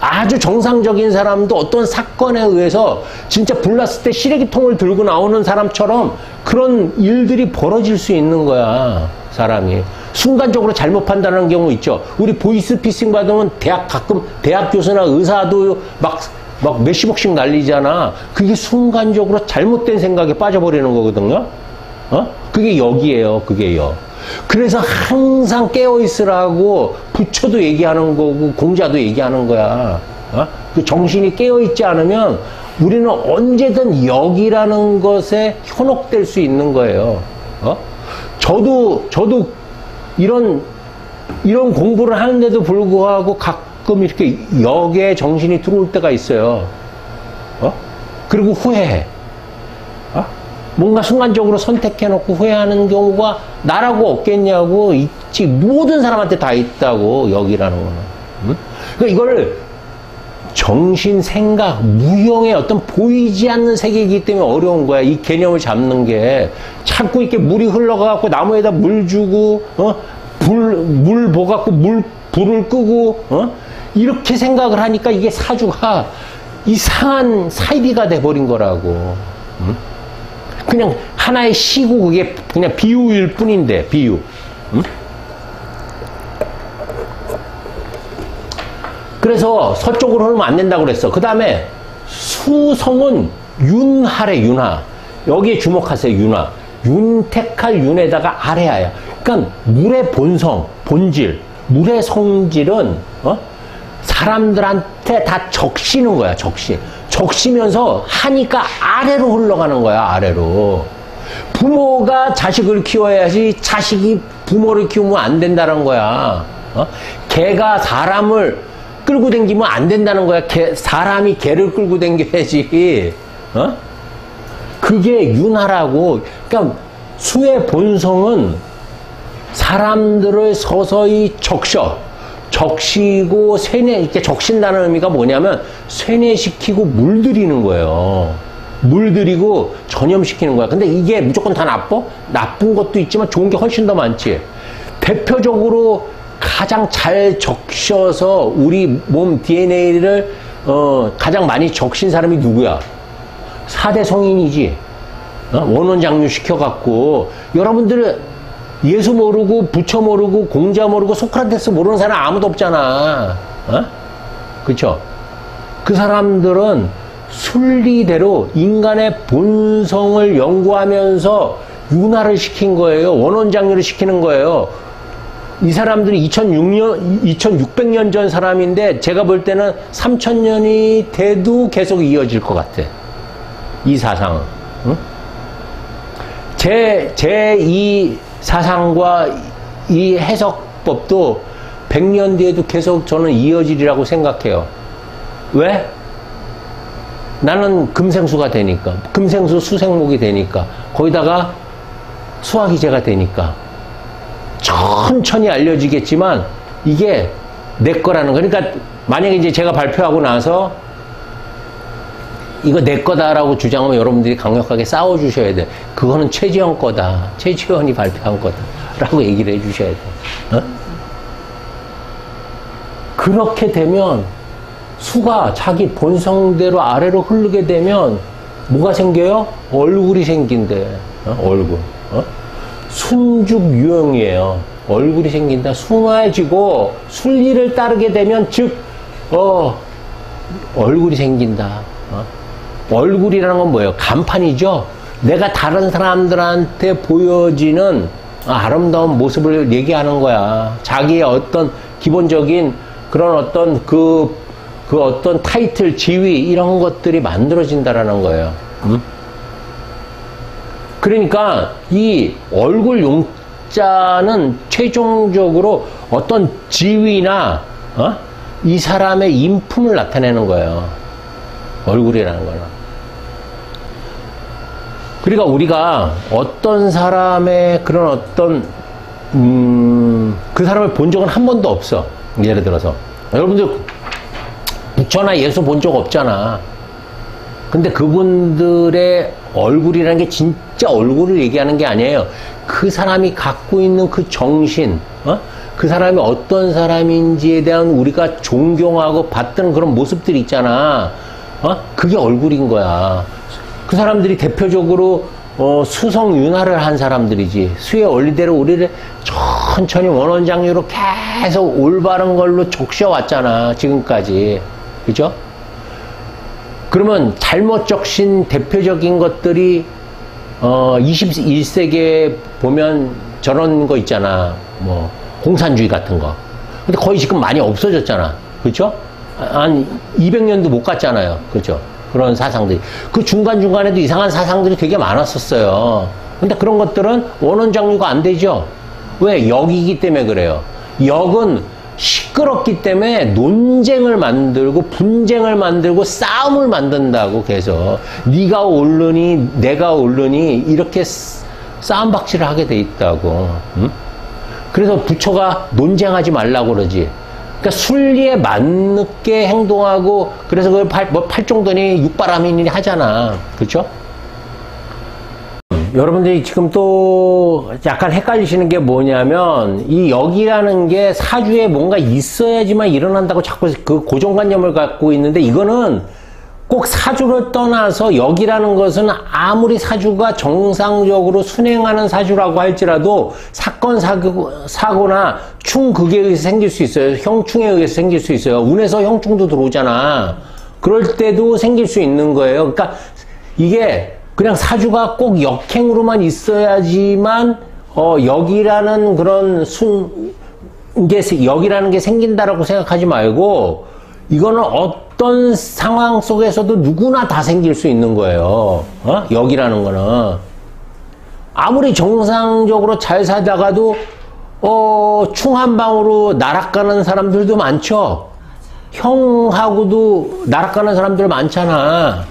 아주 정상적인 사람도 어떤 사건에 의해서 진짜 불났을 때 시래기통을 들고 나오는 사람처럼 그런 일들이 벌어질 수 있는 거야, 사람이. 순간적으로 잘못 판단하는 경우 있죠. 우리 보이스피싱 받으면 가끔 대학 교수나 의사도 막 몇십억씩 날리잖아. 그게 순간적으로 잘못된 생각에 빠져버리는 거거든요. 그게 역이에요, 그게 역. 그래서 항상 깨어있으라고 부처도 얘기하는 거고 공자도 얘기하는 거야. 그 정신이 깨어있지 않으면 우리는 언제든 역이라는 것에 현혹될 수 있는 거예요. 저도 이런 공부를 하는데도 불구하고 가끔 이렇게 역에 정신이 들어올 때가 있어요. 그리고 후회해. 뭔가 순간적으로 선택해놓고 후회하는 경우가 나라고 없겠냐고 있지. 모든 사람한테 다 있다고, 역이라는 거는. 그러니까 이걸 정신, 생각, 무형의 어떤 보이지 않는 세계이기 때문에 어려운 거야. 이 개념을 잡는 게. 자꾸 이렇게 물이 흘러가갖고 나무에다 물 주고, 물 보갖고 불을 끄고, 이렇게 생각을 하니까 이게 사주가 이상한 사이비가 돼버린 거라고. 그냥 하나의 시고 그게 그냥 비유일 뿐인데, 비유. 그래서 서쪽으로 흐르면 안 된다고 그랬어. 그 다음에 수성은 윤하래, 윤하. 여기에 주목하세요, 윤하. 윤택할 윤에다가 아래하야. 그러니까 물의 본성, 본질, 물의 성질은 사람들한테 다 적시는 거야, 적시. 적시면서 하니까 아래로 흘러가는 거야, 아래로. 부모가 자식을 키워야지 자식이 부모를 키우면 안 된다는 거야. 개가 사람을 끌고 다니면 안 된다는 거야. 사람이 개를 끌고 다녀야지. 그게 윤하라고. 그러니까 수의 본성은 사람들을 서서히 적시고 이렇게 적신다는 의미가 뭐냐면 세뇌시키고 물들이는 거예요. 물들이고 전염시키는 거야. 근데 이게 무조건 다 나빠? 나쁜 것도 있지만 좋은 게 훨씬 더 많지. 대표적으로 가장 잘 적셔서 우리 몸 DNA를 가장 많이 적신 사람이 누구야? 4대 성인이지. 원원 장류 시켜갖고 여러분들은 예수 모르고 부처 모르고 공자 모르고 소크라테스 모르는 사람 아무도 없잖아. 그쵸? 그 사람들은 순리대로 인간의 본성을 연구하면서 윤화를 시킨 거예요. 원원장류를 시키는 거예요. 이 사람들이 2600년 전 사람인데 제가 볼 때는 3000년이 돼도 계속 이어질 것 같아. 이 사상은. 제 이 사상과 이 해석법도 100년 뒤에도 계속 저는 이어지리라고 생각해요. 왜? 나는 금생수가 되니까. 금생수 수생목이 되니까. 거기다가 수화기제가 되니까. 천천히 알려지겠지만 이게 내 거라는 거. 그러니까 만약에 이제 제가 발표하고 나서 이거 내 거다라고 주장하면 여러분들이 강력하게 싸워주셔야 돼. 그거는 최지원 거다. 최지원이 발표한 거다. 라고 얘기를 해 주셔야 돼. 어? 그렇게 되면 수가 자기 본성대로 아래로 흐르게 되면 뭐가 생겨요? 얼굴이 생긴대. 얼굴. 순죽유형이에요. 얼굴이 생긴다. 순화해지고 순리를 따르게 되면 즉 얼굴이 생긴다. 얼굴이라는 건 뭐예요? 간판이죠. 내가 다른 사람들한테 보여지는 아름다운 모습을 얘기하는 거야. 자기의 어떤 기본적인 그런 어떤 그 어떤 타이틀, 지위 이런 것들이 만들어진다라는 거예요. 그러니까 이 얼굴 용자는 최종적으로 어떤 지위나 이 사람의 인품을 나타내는 거예요. 얼굴이라는 거는. 그러니까 우리가 어떤 사람의 그런 어떤 그 사람을 본 적은 한 번도 없어. 예를 들어서 여러분들 부처나 예수 본 적 없잖아. 근데 그분들의 얼굴이라는 게 진짜 얼굴을 얘기하는 게 아니에요. 그 사람이 갖고 있는 그 정신, 그 사람이 어떤 사람인지에 대한 우리가 존경하고 받드는 그런 모습들이 있잖아. 그게 얼굴인 거야. 그 사람들이 대표적으로 수성윤화를 한 사람들이지. 수의 원리대로 우리를 천천히 원원장류로 계속 올바른 걸로 적셔왔잖아. 지금까지. 그죠? 그러면 잘못 적신 대표적인 것들이 21세기에 보면 저런 거 있잖아. 뭐 공산주의 같은 거. 근데 거의 지금 많이 없어졌잖아. 그렇죠? 한 200년도 못 갔잖아요. 그렇죠? 그런 사상들이. 그 중간중간에도 이상한 사상들이 되게 많았었어요. 근데 그런 것들은 원원장류가 안 되죠. 왜? 역이기 때문에 그래요. 역은 시끄럽기 때문에 논쟁을 만들고 분쟁을 만들고 싸움을 만든다고 계속. 네가 옳으니 내가 옳으니 이렇게 싸움박질을 하게 돼 있다고. 응? 그래서 부처가 논쟁하지 말라고 그러지. 그러니까 순리에 맞게 행동하고 그래서 그걸 팔종도니 육바람이니 하잖아. 그렇죠? 여러분들이 지금 또 약간 헷갈리시는 게 뭐냐면 이 역이라는 게 사주에 뭔가 있어야지만 일어난다고 자꾸 그 고정관념을 갖고 있는데 이거는 꼭 사주를 떠나서 역이라는 것은 아무리 사주가 정상적으로 순행하는 사주라고 할지라도 사건 사고나 충극에 의해서 생길 수 있어요. 형충에 의해서 생길 수 있어요. 운에서 형충도 들어오잖아. 그럴 때도 생길 수 있는 거예요. 그러니까 이게 그냥 사주가 꼭 역행으로만 있어야지만 역이라는 그런 역이라는 게 생긴다라고 생각하지 말고 이거는 어떤 상황 속에서도 누구나 다 생길 수 있는 거예요. 역이라는 거는 아무리 정상적으로 잘 살다가도 충 한 방으로 날아가는 사람들도 많죠. 형하고도 날아가는 사람들 많잖아.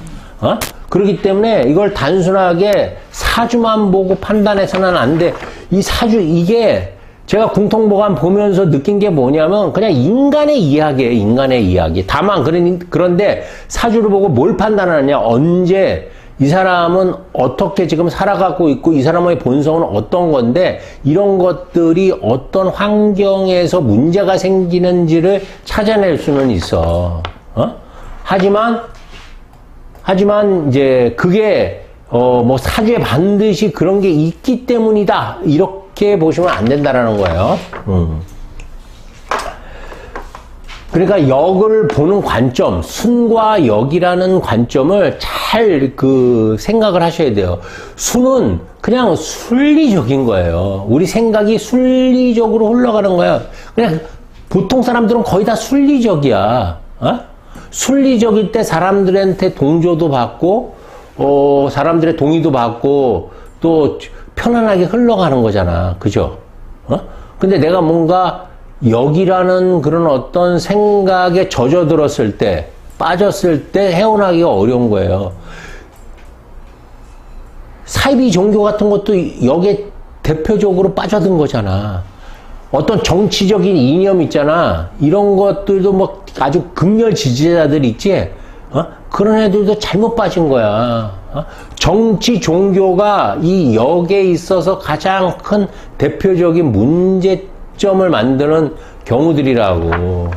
그렇기 때문에 이걸 단순하게 사주만 보고 판단해서는 안 돼. 이 사주, 이게 제가 궁통보감 보면서 느낀 게 뭐냐면 그냥 인간의 이야기예요. 인간의 이야기. 다만 그런데 사주를 보고 뭘 판단하느냐. 언제 이 사람은 어떻게 지금 살아가고 있고 이 사람의 본성은 어떤 건데 이런 것들이 어떤 환경에서 문제가 생기는지를 찾아낼 수는 있어. 하지만 이제 그게 뭐 사주에 반드시 그런 게 있기 때문이다 이렇게 보시면 안 된다라는 거예요. 그러니까 역을 보는 관점, 순과 역이라는 관점을 잘 생각을 하셔야 돼요. 순은 그냥 순리적인 거예요. 우리 생각이 순리적으로 흘러가는 거야. 그냥 보통 사람들은 거의 다 순리적이야. 순리적일 때 사람들한테 동조도 받고, 사람들의 동의도 받고, 또 편안하게 흘러가는 거잖아. 그죠? 근데 내가 뭔가 역이라는 그런 어떤 생각에 젖어들었을 때, 빠졌을 때 헤어나기가 어려운 거예요. 사이비 종교 같은 것도 역에 대표적으로 빠져든 거잖아. 어떤 정치적인 이념 있잖아. 이런 것들도 뭐 아주 극렬 지지자들 있지? 그런 애들도 잘못 빠진 거야. 정치, 종교가 이 역에 있어서 가장 큰 대표적인 문제점을 만드는 경우들이라고.